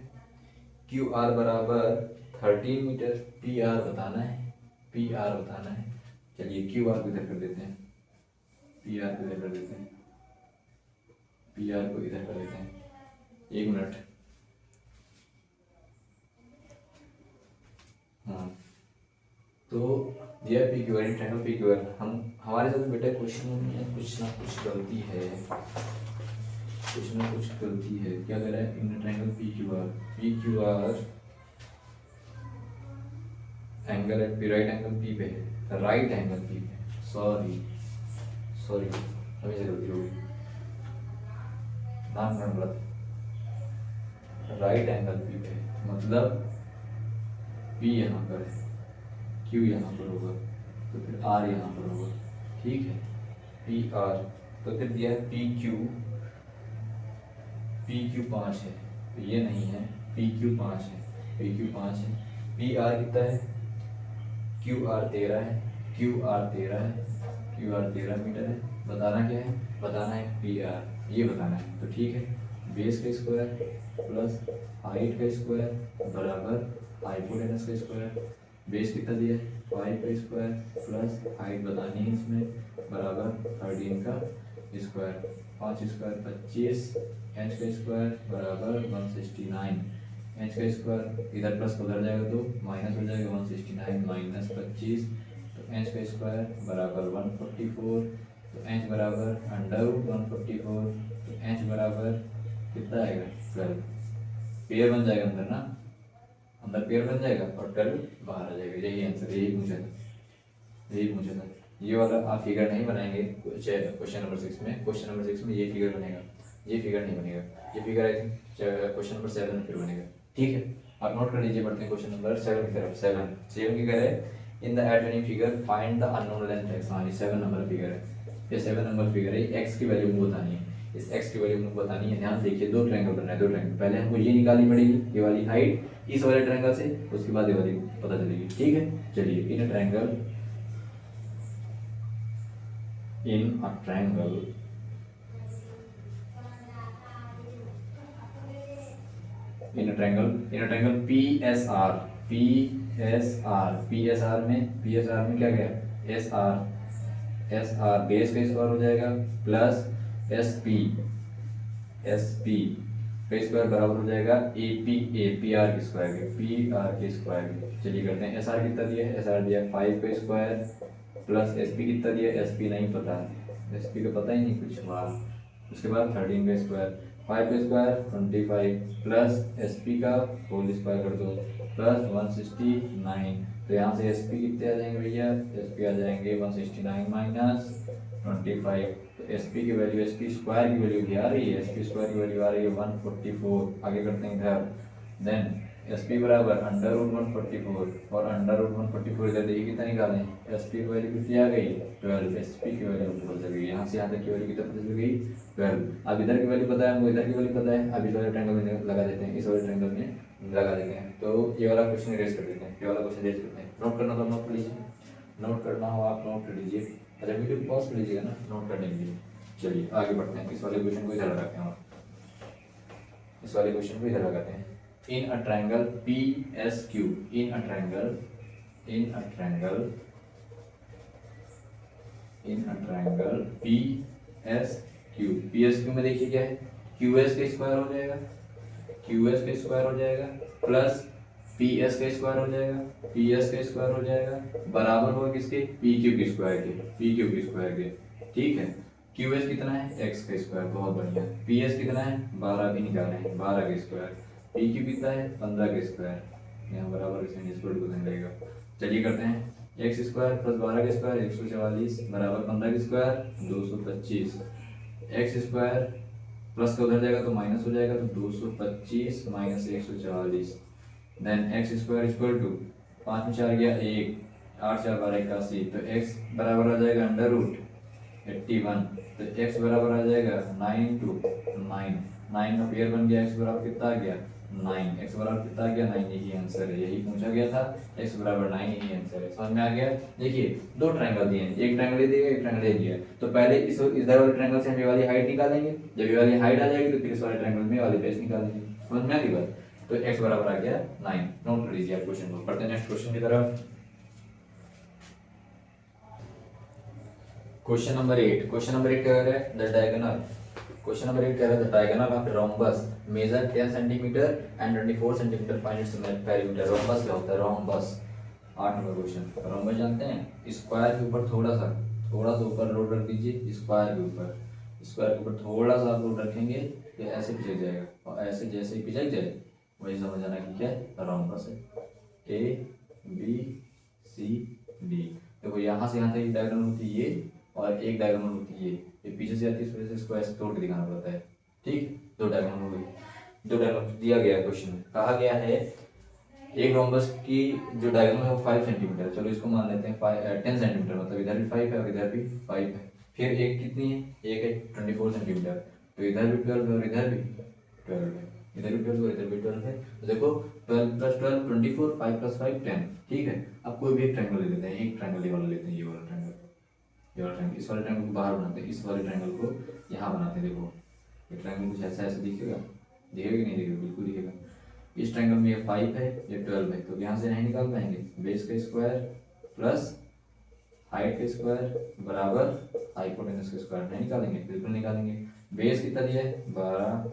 Speaker 1: क्यू आर बराबर 13 मीटर, पी आर बताना है, चलिए क्यू आर को इधर कर देते हैं, पी आर को इधर कर देते हैं, पी आर को इधर कर देते हैं, 1 मिनट, हाँ तो दिया P Q are, triangle P Q are, हम हमारे साथ बेटा क्वेश्चन में कुछ ना कुछ गलती है, क्या कह रहा है in triangle P Q R angle at P, right angle P पे है, राइट एंगल पी पे, सॉरी हमें गलती होगी, नाम गलत, राइट एंगल पी पे मतलब पी यहाँ पर है, क्यू यहाँ पर होगा, तो फिर आर यहाँ पर होगा, ठीक है, पी आर, तो फिर दिया है पी क्यू 5 है, तो ये नहीं है, पी क्यू 5 है, पी आर कितना है, क्यू आर 13 है, क्यू आर 13 मीटर है, बताना क्या है, बताना है पी आर, ये बताना है, तो ठीक है, बेस का स्क्वायर प्लस हाइट का स्क्वायर बराबर हाइपोटेनस का स्क्वायर, बेस कितना दिया है 5 का स्क्वायर प्लस हाइट बतानी है इसमें बराबर 13 का स्क्वायर, 5 स्क्वायर 25, एच का स्क्वायर बराबर 169, एच का स्क्वायर इधर प्लस को उधर जाएगा तो माइनस हो जाएगा 169 माइनस 25, तो एच का स्क्वायर बराबर 144, तो एच बराबर अंडर रूट 144, तो एच बराबर कितना आएगा 12, पेयर बन जाएगा अंदर ना, अंदर पेयर बन जाएगा और 12 बाहर आ जाएगा। यही आंसर, यही पूछा था, यही पूछा था। ये वाला आप फिगर नहीं बनाएंगे क्वेश्चन नंबर 6 में, क्वेश्चन नंबर 6 में ये फिगर बनेगा, ये फिगर नहीं बनेगा, ये figure I think question number 7 में फिर बनेगा। ठीक है, आप नोट कर लीजिए, बढ़ते हैं क्वेश्चन नंबर 7 की तरफ। 7 की कह रहे हैं in the adjoining figure find the unknown length x. हाँ, ये 7 नंबर फिगर है, ये 7 नंबर फिगर है, एक्स की वैल्यू हमको बतानी है, इस एक्स की वैल्यू हमको बतानी है। ध्यान देखिए, दो ट्रायंगल बन रहे हैं, दो ट्रायंगल, पहले हमको ये निकालनी पड़ेगी ये वाली हाइट इस वाले ट्रायंगल से, उसके बाद ये वाली पता चलेगी। ठीक है, चलिए in triangle in a triangle in a triangle PSR में क्या गया SR बेस का स्क्वायर हो जाएगा प्लस SP का स्क्वायर बराबर हो जाएगा APR के स्क्वायर के चलिए करते हैं। SR कितना दिया है, SR दिया 5 का स्क्वायर प्लस SP कितना दिया, SP नहीं पता है, SP का पता ही नहीं कुछ हुआ। उसके बाद 13 का स्क्वायर, 5 का स्क्वायर 25 प्लस SP का होल स्क्वायर कर दो प्लस 169, तो यहाँ से SP कितने आ जाएंगे भैया, SP आ जाएंगे 169 माइनस 25, तो SP की वैल्यू SP स्क्वायर की वैल्यू भी आ रही है, SP स्क्वायर की वैल्यू आ रही है 144। आगे करते हैं इधर, देन SP बराबर अंडर रूट 144 और अंडर रूट 144 इधर देखिए कितना निकालें, SP की वैल्यू कितनी आ गई 12, SP की वैल्यू पता चल गई, यहाँ से यहाँ तक की वैल्यू कितना पता चल गई 12। अब इधर की वैल्यू पता है हमको, इधर की वैल्यू पता है, अब इस वाले ट्रायंगल में लगा देते हैं, इस वाले ट्रायंगल में लगा देते हैं। तो ये वाला क्वेश्चन रेज कर देते हैं, ये वाला क्वेश्चन रेज करते हैं। नोट करना तो नोट कर लीजिए, नोट करना हो आप नोट कर लीजिए, अच्छा वीडियो पॉज कर लीजिएगा ना नोट करने के लिए। चलिए आगे बढ़ते हैं, इस वाले क्वेश्चन को इधर लगाते हैं, इस वाले क्वेश्चन को इधर लगाते हैं। In a triangle PSQ, in a triangle PSQ में देखिए क्या है, QS का स्क्वायर हो जाएगा, QS का स्क्वायर हो जाएगा प्लस PS का स्क्वायर हो जाएगा, PS का स्क्वायर हो जाएगा बराबर होगा किसके, PQ के स्क्वायर के। ठीक है, QS कितना है x का स्क्वायर, बहुत बढ़िया। PS कितना है 12 भी निकाले हैं, 12 का स्क्वायर। PQ कितना है 15 का स्क्वायर, यहाँ बराबर स्क्वायर को रहेगा। चलिए करते हैं, x स्क्वायर प्लस 12 का स्क्वायर 144 बराबर 15 का स्क्वायर 225, x स्क्वायर प्लस का उधर जाएगा तो माइनस हो जाएगा, तो 225 minus 144, then x square equal to 5 में 4 गया 1, 8 4 12 81, तो x बराबर आ जाएगा अंडर रूट 81, तो x बराबर आ जाएगा 9 to 9, 9 का पेयर बन गया, x बराबर कितना आ गया 9, x बराबर कितना आ गया 9, यही आंसर है, यही पूछा गया था, x बराबर 9 यही आंसर है। समझ में आ गया। देखिए दो ट्रायंगल दिए हैं, एक ट्रायंगल दिया एक ट्रायंगल दिया है, तो पहले इस इधर वाले ट्रायंगल से हम ये वाली हाइट निकालेंगे, जब ये वाली हाइट आ जाएगी तो फिर इस वाले ट्रायंगल में वाली बेस निकालेंगे। समझ में आ गई बात, तो x बराबर आ गया 9। नोट कर लीजिए आप क्वेश्चन को, पढ़ते हैं नेक्स्ट क्वेश्चन की तरफ। क्वेश्चन नंबर 8 क्या कह रहा है, द डायगोनल, क्वेश्चन नंबर 8 कह रहा है the diagonal of rhombus measure 10 centimeter and 24 centimeter, find its perimeter. Rhombus क्या होता है, रोम्बस 8 नंबर क्वेश्चन। रोम्बस जानते हैं, स्क्वायर के ऊपर थोड़ा सा ऊपर लोड रख दीजिए, स्क्वायर के ऊपर थोड़ा सा आप लोड रखेंगे तो ऐसे पिचक जाएगा, और ऐसे जैसे ही पिचक जाए वही समझ आना कि क्या रोम्बस है। ABCD, देखो यहाँ से यहाँ तक एक डायगोनल होती है ये, और एक डायगोनल होती है ये पीछे से आती है, इस वजह से इसको ऐसे तोड़ के दिखाना पड़ता है। ठीक, दो डायगोनल हो गई, दो डायगोनल दिया गया है क्वेश्चन में, कहा गया है एक रोम्बस की जो डायगोनल है वो 5 सेंटीमीटर, चलो इसको मान लेते हैं 10 सेंटीमीटर, मतलब इधर भी 5 है और इधर भी 5 है। फिर एक कितनी है, एक है 24 सेंटीमीटर, तो इधर भी 12 है और इधर भी 12 है, इधर भी 12 और इधर भी 12 है। तो देखो 12 + 12 24, 5 + 5 10। ठीक है, अब कोई भी एक ट्रायंगल ले लेते हैं, एक ट्रायंगल ये वाला लेते हैं, ये वाला ट्रायंगल, इस वाले ट्रायंगल को बाहर बनाते हैं, इस वाले ट्रायंगल को यहाँ बनाते हैं। देखो ये ट्रायंगल कुछ ऐसा ऐसा दिखेगा कि नहीं दिखेगा, बिल्कुल दिखेगा। इस ट्रायंगल में ये 5 है, ये 12 है, तो यहाँ से नहीं निकाल पाएंगे। बेस का स्क्वायर प्लस हाइट का स्क्वायर बराबर हाइपोटेनस का स्क्वायर, नहीं निकालेंगे, बिल्कुल निकालेंगे। बेस कितना दिया है 12,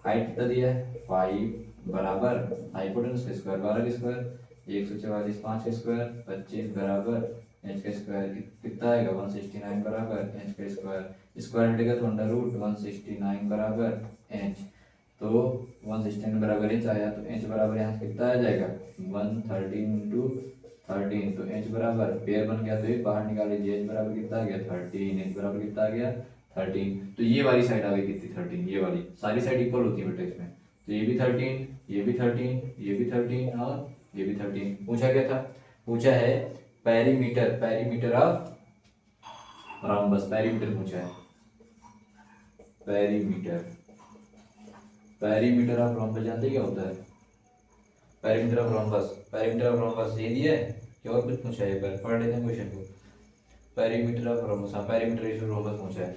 Speaker 1: हाइट कितना दिया है 5 बराबर हाइपोटेनस का स्क्वायर 12 का स्क्वायर 144, 5 का स्क्वायर 25 बराबर एच का स्क्वायर कितना आएगा 169 बराबर एच का स्क्वायर, स्क्वायर हटेगा तो अंडर रूट 169 बराबर एच, तो 169 बराबर एच आया, तो एच बराबर यहाँ से कितना आ जाएगा 113 इंटू 13, तो एच बराबर पेयर बन गया, तो एक बाहर निकाल लीजिए, एच बराबर कितना आ गया 13, एच बराबर कितना आ गया 13, तो ये वाली साइड आ गई कितनी 13, ये वाली सारी साइड इक्वल होती है बेटा इसमें, तो ये भी 13, ये भी 13, ये भी 13 और ये भी 13। पूछा क्या था, पूछा है perimeter, perimeter of rhombus, perimeter पूछा है, पेरीमीटर, पेरीमीटर ऑफ रोम्बस जानते क्या होता है, perimeter of rhombus, perimeter of rhombus ये दिया है कि और कुछ पूछा है, एक बार पढ़ लेते हैं क्वेश्चन को। पेरीमीटर ऑफ रोम्बस, हाँ पेरीमीटर ऑफ रोम्बस पूछा है।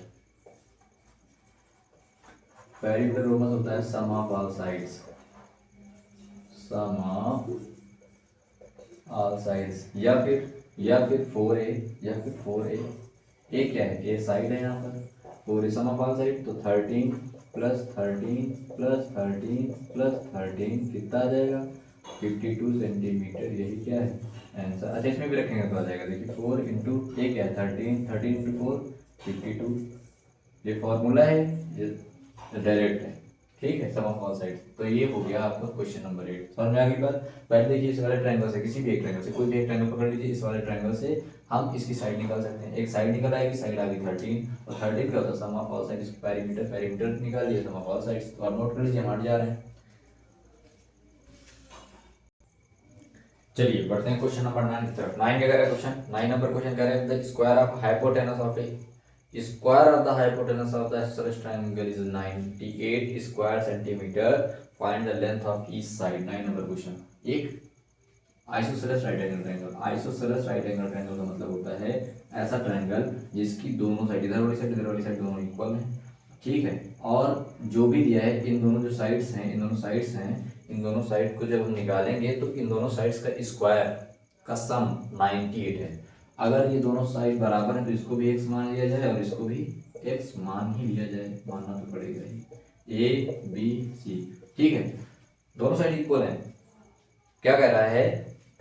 Speaker 1: पेरीमीटर रोम्बस होता है sum of all sides, sum of all sides, या फिर 4a, या फिर 4a, ए क्या है, ए साइड है यहाँ पर, 4a some of all side, तो 13 प्लस 13 प्लस 13 प्लस 13 कितना आ जाएगा 52 सेंटीमीटर, यही क्या है आंसर। अच्छा इसमें भी रखेंगे तो आ जाएगा, देखिए 4 इंटू ए क्या है 13, 13 इंटू 4 52, ये फॉर्मूला है, ये डायरेक्ट है, ठीक है, सम ऑफ ऑल साइड्स। तो ये हो गया आपका क्वेश्चन नंबर 8, समझ में आ गई बात। पहले देखिए इस वाले ट्रायंगल से, किसी भी एक ट्रायंगल से, कोई भी एक ट्रायंगल पकड़ लीजिए, इस वाले ट्रायंगल से हम इसकी साइड निकाल सकते हैं, एक साइड निकल आएगी, साइड आ गई 13, और 13 क्या होता है sum of all sides, perimeter, perimeter निकालिए सम ऑफ ऑल साइड्स, तो आप नोट कर लीजिए, हट जा रहे हैं। चलिए बढ़ते हैं क्वेश्चन नंबर 9 की तरफ। 9 क्या कह रहा है क्वेश्चन, 9 नंबर क्वेश्चन कह रहे हैं the square of hypotenuse of A, square of the hypotenuse of the isosceles triangle is 98 square centimeter, find the length of each side। 9 number question, एक isosceles right angle triangle, isosceles right angle triangle का मतलब होता है ऐसा triangle जिसकी दोनों side, इधर वाली साइड इधर वाली साइड दोनों इक्वल हैं, ठीक है, और जो भी दिया है इन दोनों जो साइड्स हैं, इन दोनों साइड्स हैं, इन दोनों साइड को जब हम निकालेंगे तो इन दोनों साइड्स का स्क्वायर का सम 98 है। अगर ये दोनों साइड बराबर है तो इसको भी x मान लिया जाए और इसको भी x मान ही लिया जाए, मानना तो पड़ेगा ही, ए बी सी, ठीक है, दोनों साइड इक्वल है। क्या कह रहा है,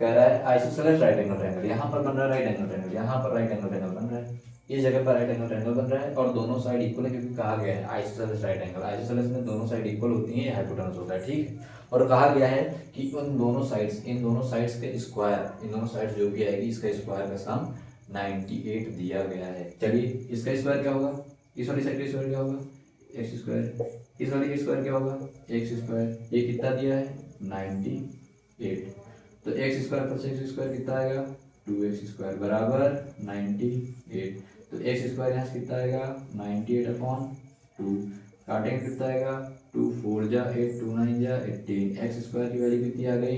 Speaker 1: कह रहा है आइसोसेलेस राइट एंगल ट्रायंगल, यहाँ पर बन रहा है राइट एंगल ट्रायंगल, यहाँ पर राइट एंगल ट्रायंगल बन रहा है, इस जगह पर राइट एंगल ट्रायंगल बन रहा है, और दोनों साइड इक्वल है क्योंकि कहा गया है आइसोसेलेस राइट एंगल, आइसोसेलेस में दोनों साइड इक्वल होती हैं, हाइपोटेनस होता है, ठीक है, और कहा गया है कि उन दोनों साइड्स, इन दोनों साइड्स के स्क्वायर, इन दोनों साइड्स जो भी आएगी इसका स्क्वायर का सम 98 दिया गया है। चलिए इसका स्क्वायर क्या होगा, इस वाली साइड का स्क्वायर क्या होगा एक्स स्क्वायर, इस वाली का स्क्वायर क्या होगा एक्स स्क्वायर, ये कितना दिया है 98, तो x square plus x square कितना आएगा 2x स्क्वायर बराबर 98, तो एक्स स्क्वायर यहाँ से कितना आएगा 98/2, काटेंगे कितना आएगा 2 4 जा 8 2 9 जा 18, एक्स स्क्वायर की वैल्यू कितनी आ गई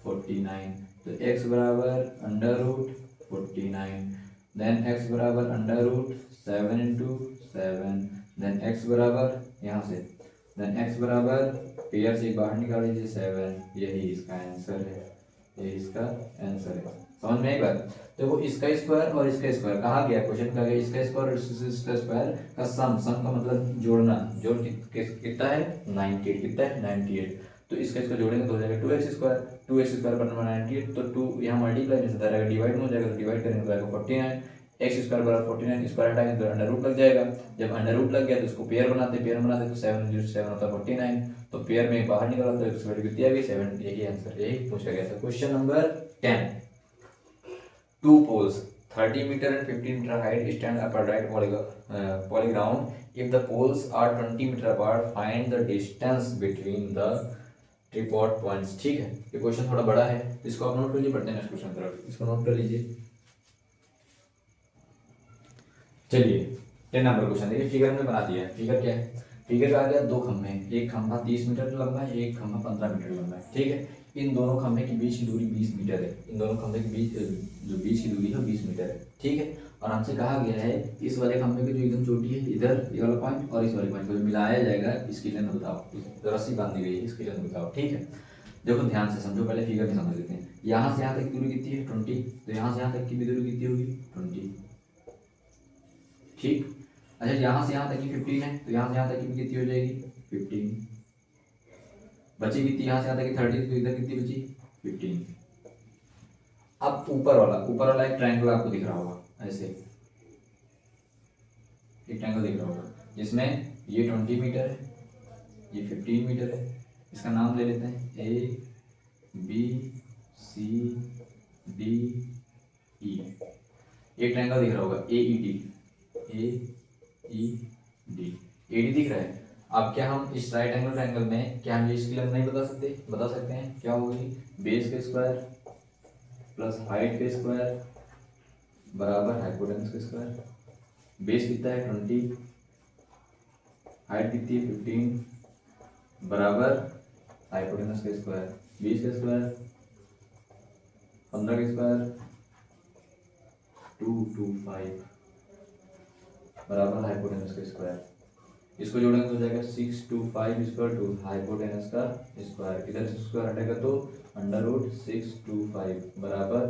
Speaker 1: 49, तो x बराबर अंडर रूट 49, देन x बराबर under root 7 into 7, then x बराबर यहाँ से, देन x बराबर पेयर से बाहर निकाल लीजिए 7, यही इसका आंसर है, ये इसका आंसर है। समझ में आई बात। देखो इसका स्क्वायर और इसका स्क्वायर कहा गया, क्वेश्चन कहा गया इसका स्क्वायर और इसका स्क्वायर का सम, सम का मतलब जोड़ना, जोड़ कितना है 98, कितना है 98, तो इसका इसका जोड़ेंगे तो हो जाएगा 2x स्क्वायर, 2x स्क्वायर बराबर 98, तो 2 यहाँ मल्टीप्लाई में से जाएगा डिवाइड में हो जाएगा, तो डिवाइड करेंगे तो आएगा 49, एक्स स्क्वायर बराबर 49, स्क्वायर हटाएंगे तो अंडर रूट लग जाएगा, जब अंडर रूट लग गया तो इसको पेयर बनाते तो 7 इंटू 7 होता है 49, तो पेयर में बाहर निकला तो इसकी वैल्यू कितनी आ गई 7, यही आंसर, यही पूछा गया था। Question number 10, two poles 30 meter and 15 meter height stand upright polyground if the poles are 20 meter apart find the distance between the tripod points। ठीक है, ये क्वेश्चन थोड़ा बड़ा है, इसको आप नोट कर लीजिए, बढ़ते हैं नेक्स्ट क्वेश्चन की तरफ, इसको नोट कर लीजिए। चलिए 10 नंबर क्वेश्चन देखिए, फिगर में बना दिया है, फिगर क्या है, फिगर का आ गया दो खंभे, एक खंभा 30 मीटर लंबा है, एक खंभा 15 मीटर लंबा है, ठीक है, इन दोनों खंभे के बीच की दूरी 20 मीटर है, इन दोनों खंभे के बीच जो बीच की दूरी है 20 मीटर है, ठीक है, और हमसे कहा गया है इस वाले खंभे की जो एकदम चोटी है इधर ये वाला पॉइंट और इस वाले पॉइंट को मिलाया जाएगा, इसकी लेंथ बताओ, तो रस्सी बांधी गई है इसकी लेंथ बताओ। ठीक है, देखो ध्यान से समझो, पहले फिगर में समझ लेते हैं। यहाँ से यहाँ तक की दूरी कितनी है 20, तो यहाँ से यहाँ तक की भी दूरी कितनी होगी 20। ठीक, अच्छा यहाँ से यहाँ तक की 15 है, तो यहाँ से यहाँ तक की भी कितनी हो जाएगी 15। बची कितनी यहाँ से यहाँ तक की 30, तो इधर कितनी बची 15। अब ऊपर वाला एक ट्रायंगल आपको दिख रहा होगा, ऐसे एक ट्रायंगल दिख रहा होगा जिसमें ये 20 मीटर है, ये 15 मीटर है। इसका नाम ले लेते हैं ABC DE। एक ट्रायंगल दिख रहा होगा AED दिख रहा है। अब क्या हम इस राइट एंगल ट्रायंगल में क्या हम इसकी लेंथ नहीं बता सकते? बता सकते हैं। क्या होगी? बेस का स्क्वायर प्लस हाइट का स्क्वायर बराबर हाइपोटेनस का स्क्वायर। बेस कितना है 20, हाइट कितनी है 15 बराबर हाइपोटेनस का स्क्वायर। 20 का स्क्वायर 15 का स्क्वायर 225 बराबर हाइपोटेनस का स्क्वायर। इसको जोड़ेंगे तो जाएगा 625 इक्वल टू हाइपोटेनस का स्क्वायर। इधर से स्क्वायर हटेगा तो √625 बराबर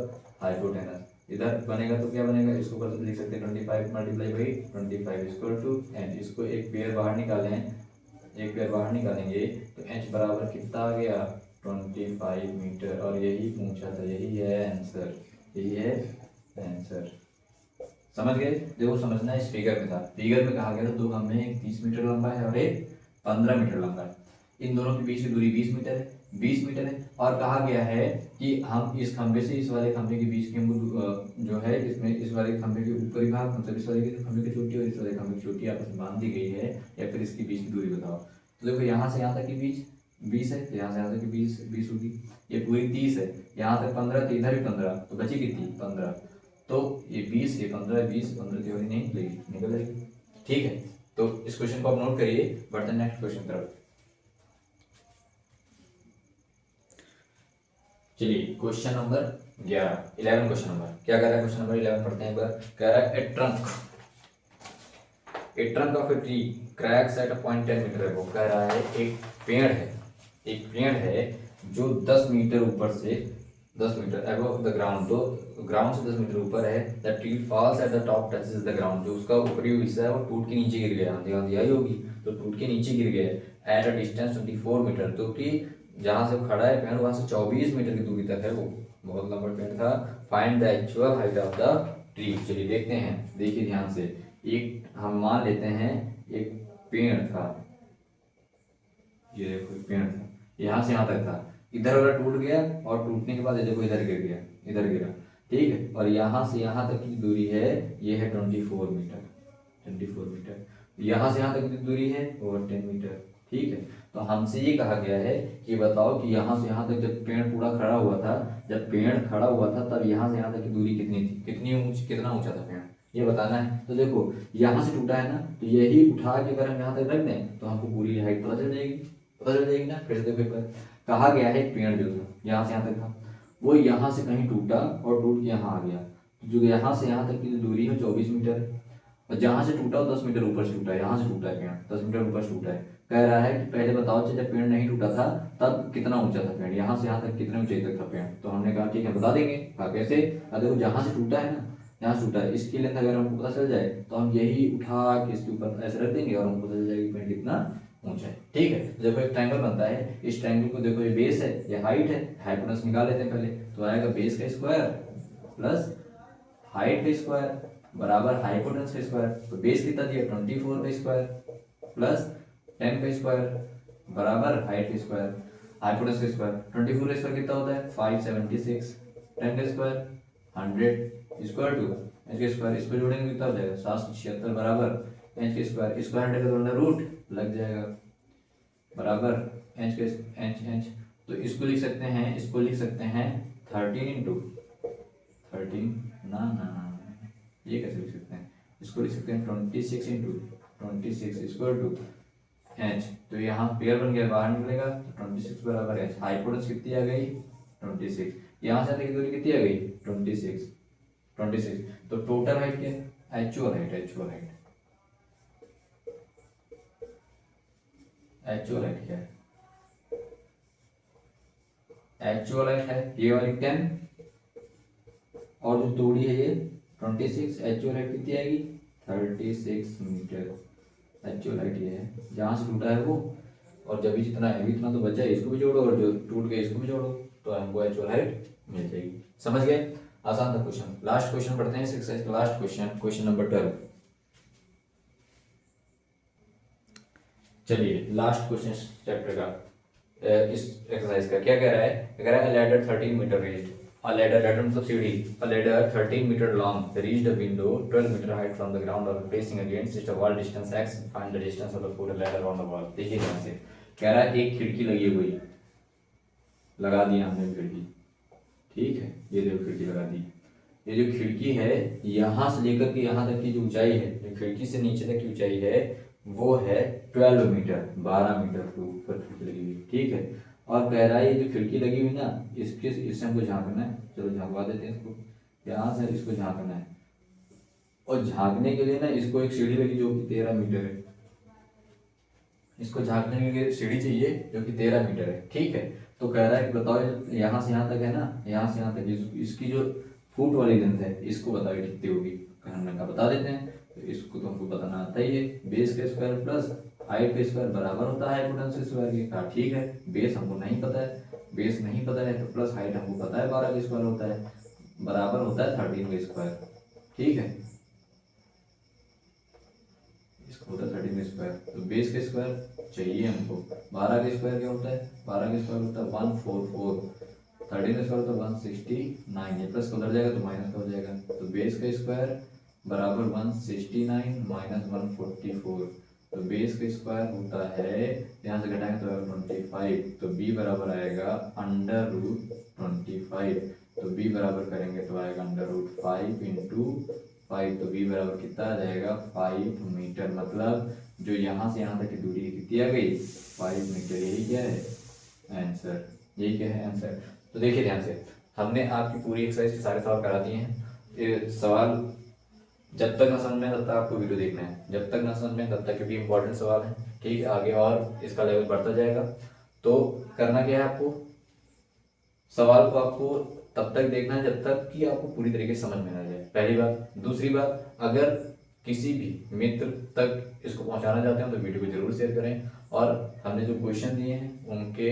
Speaker 1: हाइपोटेनस। इधर बनेगा तो क्या बनेगा? इसको ऊपर से लिख सकते हैं 25 multiply by 25 equal to N. इसको एक पेयर बाहर निकालें, एक पेयर बाहर निकालेंगे तो एच बराबर कितना आ गया 25 मीटर। और यही पूछा था, यही है आंसर, यही है आंसर। समझ गए? देखो समझना इस फिगर में था। फिगर में कहा गया था दो खंभे, एक 30 मीटर लंबा है और एक 15 मीटर लंबा है। इन दोनों के बीच की दूरी 20 मीटर है, 20 मीटर है। और कहा गया है कि हम इस खंभे से इस वाले खंभे के बीच की जो है इसमें इस वाले खंभे के ऊपरी भाग मतलब इस वाले खंभे की चोटी और इस वाले खंभे की चोटी आपस में बांध दी गई है, या फिर इसके बीच की दूरी बताओ। तो देखो यहाँ से यहाँ तक की बीच 20 है, तो यहाँ से यहाँ तक की 20 होगी। ये पूरी 30 है, यहाँ तक 15, तो इधर भी 15, तो बची कितनी 15। तो ये 20 ये 15 20 15 थ्योरी नहीं निकलेगी, निकल जाएगी। ठीक है, तो इस क्वेश्चन को आप नोट करिए। बढ़ते हैं नेक्स्ट क्वेश्चन तरफ। चलिए क्वेश्चन नंबर 11 क्वेश्चन नंबर क्या कह रहा है? क्वेश्चन नंबर 11 पढ़ते हैं एक बार। कह रहा है a trunk of a tree cracks at a point 10 metre above. कह रहा है एक पेड़ है जो 10 मीटर ऊपर से 10 मीटर अबव द ग्राउंड, तो ग्राउंड से 10 मीटर ऊपर है। The tree falls at the top touches the ground, जो उसका ऊपरी हिस्सा है वो टूट के नीचे गिर गया। आंधी आई होगी तो टूट के नीचे गिर गया। एट अ डिस्टेंस 24 मीटर, तो कि जहाँ से खड़ा है पेड़ वहाँ से 24 मीटर की दूरी तक है, वो बहुत लंबा पेड़ था। Find the actual height of the tree. चलिए देखते हैं, देखिए ध्यान से। एक हम मान लेते हैं एक पेड़ था, ये देखो पेड़ था, यहाँ से यहाँ तक था। इधर वाला टूट गया और टूटने के बाद ये देखो इधर गिर गया, इधर गिरा। ठीक है, और यहाँ से यहाँ तक की दूरी है, ये है 24 मीटर, 24 मीटर। यहाँ से यहाँ तक की दूरी है वो 10 मीटर। ठीक है, तो हमसे ये कहा गया है कि बताओ कि यहाँ से यहाँ तक जब पेड़ पूरा खड़ा हुआ था, जब पेड़ खड़ा हुआ था तब यहाँ से यहाँ तक की दूरी कितनी थी, कितना ऊंचा था पेड़, ये बताना है। तो देखो यहाँ से टूटा है ना, तो यही उठा के अगर हम यहाँ तक रख दें तो हमको पूरी हाइट पता चल जाएगी ना। फिर से देखो कहा गया है पेड़ जो था यहाँ से यहाँ तक था, वो यहाँ से कहीं टूटा और टूट के यहाँ आ गया। जो यहाँ से यहाँ तक की जो दूरी है 24 मीटर है, और जहाँ से टूटा वो 10 मीटर ऊपर से टूटा है। यहाँ से टूटा है पेड़ 10 मीटर ऊपर से टूटा है। कह रहा है कि पहले बताओ जब पेड़ नहीं टूटा था तब कितना ऊंचा था पेड़, यहाँ से यहाँ तक कितने ऊंचाई तक था पेड़। तो हमने कहा ठीक है बता देंगे। कहा कैसे? देखो जहाँ से टूटा है ना, यहाँ से टूटा है, इसकी लेंथ अगर हमको पता चल जाए तो हम यही उठा के इसके ऊपर ऐसे रख देंगे और हमको पता चल जाएगी पेड़ कितना ऊंचा है। ठीक है, देखो एक ट्रायंगल बनता है, इस ट्रायंगल को देखो ये बेस है, ये हाइट है, हाइपोटेनस निकाल लेते हैं पहले। तो आएगा बेस का स्क्वायर प्लस हाइट का स्क्वायर बराबर हाइपोटेनस का स्क्वायर। तो बेस कितना दिया 24 का स्क्वायर प्लस 10 का स्क्वायर बराबर हाइट का स्क्वायर हाइपोटेनस का स्क्वायर। 24 का स्क्वायर कितना होता है 576, 10 का स्क्वायर 100 इक्वल टू एच का स्क्वायर। इसको जोड़ेंगे कितना हो जाएगा 776 बराबर एच का स्क्वायर। स्क्वायर 100 का जोड़ना रूट लग जाएगा बराबर एच के एच। तो इसको लिख सकते हैं, इसको लिख सकते हैं 13 इंटू 13 ना ये कैसे लिख सकते हैं? इसको लिख सकते हैं 26 इंटू 26 इक्वल टू एच। तो यहाँ पेयर बन गया, बाहर निकलेगा तो 26 बराबर एच। हाइपोटेनस कितनी आ गई 26, यहाँ से आते की दूरी कितनी आ गई 26। तो टोटल हाइट क्या है, actual height, actual height, actual height क्या है, एक्चुअल हाइट है ये वाली 10 और जो दूरी है ये 26, एक्चुअल हाइट कितनी आएगी 36 मीटर। एक्चुअल हाइट ये है जहाँ से टूटा है वो, और जब भी जितना है इतना तो बचा है, इसको भी जोड़ो और जो टूट गया इसको भी जोड़ो तो हमको एक्चुअल हाइट मिल जाएगी। समझ गए, आसान था क्वेश्चन। लास्ट क्वेश्चन पढ़ते हैं इस एक्सरसाइज का, लास्ट क्वेश्चन, क्वेश्चन नंबर 12। चलिए लास्ट क्वेश्चन चैप्टर का, इस एक्सरसाइज का क्या कह रहा है, कह रहा है ladder 13 meter range, a ladder मतलब सीढ़ी, a ladder 13 meter long reached a window 12 meter height from the ground or placing against it a wall distance x, find the distance of the foot ladder on the wall। देखिए ध्यान से, कह रहा है एक खिड़की लगी हुई, लगा दी हमने खिड़की, ठीक है, ये देखो खिड़की लगा दी। ये जो खिड़की है यहाँ से लेकर के यहाँ तक की जो ऊंचाई है, जो खिड़की से नीचे तक की ऊंचाई है वो है 12 मीटर, 12 मीटर के ऊपर खिड़की लगी हुई, ठीक है। और कह रहा है ये जो खिड़की लगी हुई ना, इससे हमको झांकना है, चलो झांकवा देते हैं इसको, यहाँ से इसको झांकना है, और झांकने के लिए ना इसको एक सीढ़ी लगी जो कि 13 मीटर है, इसको झांकने के लिए सीढ़ी चाहिए जो कि 13 मीटर है, ठीक है। तो कह रहा है कि बताओ यहाँ से यहाँ तक है ना, यहाँ से यहाँ तक इसकी जो फुट वाली लेंथ है इसको बताओ कितनी होगी, हमने कहा बता देते हैं। तो इसको तो हमको बताना आता ही है, बेस का स्क्वायर प्लस हाइट का स्क्वायर बराबर होता है हाइपोटेन्यूज स्क्वायर के। कहा ठीक है, बेस हमको नहीं पता है, बेस नहीं पता है तो प्लस हाइट हमको पता है 12 का स्क्वायर होता है, बराबर होता है 13 का स्क्वायर, ठीक है, इसको होता है 13 का स्क्वायर। तो बेस का स्क्वायर चाहिए हमको, 12 का स्क्वायर क्या होता है, 12 का स्क्वायर होता है 144, 13 का स्क्वायर होता है 169, ये प्लस का उधर जाएगा तो माइनस का हो जाएगा। तो बेस का स्क्वायर बराबर 169 माइनस 144, तो बेस का स्क्वायर होता है, यहाँ से घटाएंगे तो 25, तो b बराबर आएगा अंडर रूट 25, तो b बराबर करेंगे तो आएगा अंडर रूट 5 इंटू 5, तो b बराबर कितना आ जाएगा 5 मीटर, मतलब जो यहाँ से यहाँ तक की दूरी कितनी आ गई 5 मीटर। यही क्या है आंसर, यही क्या है आंसर। तो देखिए ध्यान से, हमने आपकी पूरी एक्सरसाइज के सारे सवाल करा दिए हैं। ये सवाल जब तक ना समझ में तब तक आपको वीडियो देखना है, जब तक ना समझ में तब तक, क्योंकि इंपॉर्टेंट सवाल है, ठीक है, आगे और इसका लेवल बढ़ता जाएगा। तो करना क्या है आपको, सवाल को आपको तब तक देखना है जब तक कि आपको पूरी तरीके से समझ में आ जाए, पहली बात। दूसरी बात, अगर किसी भी मित्र तक इसको पहुंचाना चाहते हैं तो वीडियो को जरूर शेयर करें, और हमने जो क्वेश्चन दिए हैं उनके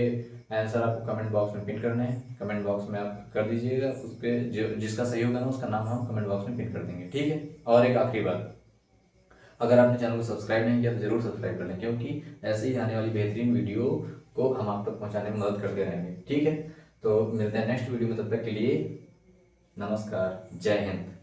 Speaker 1: आंसर आपको कमेंट बॉक्स में पिन करने हैं, कमेंट बॉक्स में आप कर दीजिएगा, उस पर जो जिसका सही होगा ना उसका नाम हम कमेंट बॉक्स में पिन कर देंगे, ठीक है। और एक आखिरी बात, अगर आपने चैनल को सब्सक्राइब नहीं किया तो जरूर सब्सक्राइब कर लें, क्योंकि ऐसे ही आने वाली बेहतरीन वीडियो को हम आप तक पहुंचाने में मदद करते रहेंगे, ठीक है। तो मिलते हैं नेक्स्ट वीडियो में, तब तक के लिए नमस्कार, जय हिंद।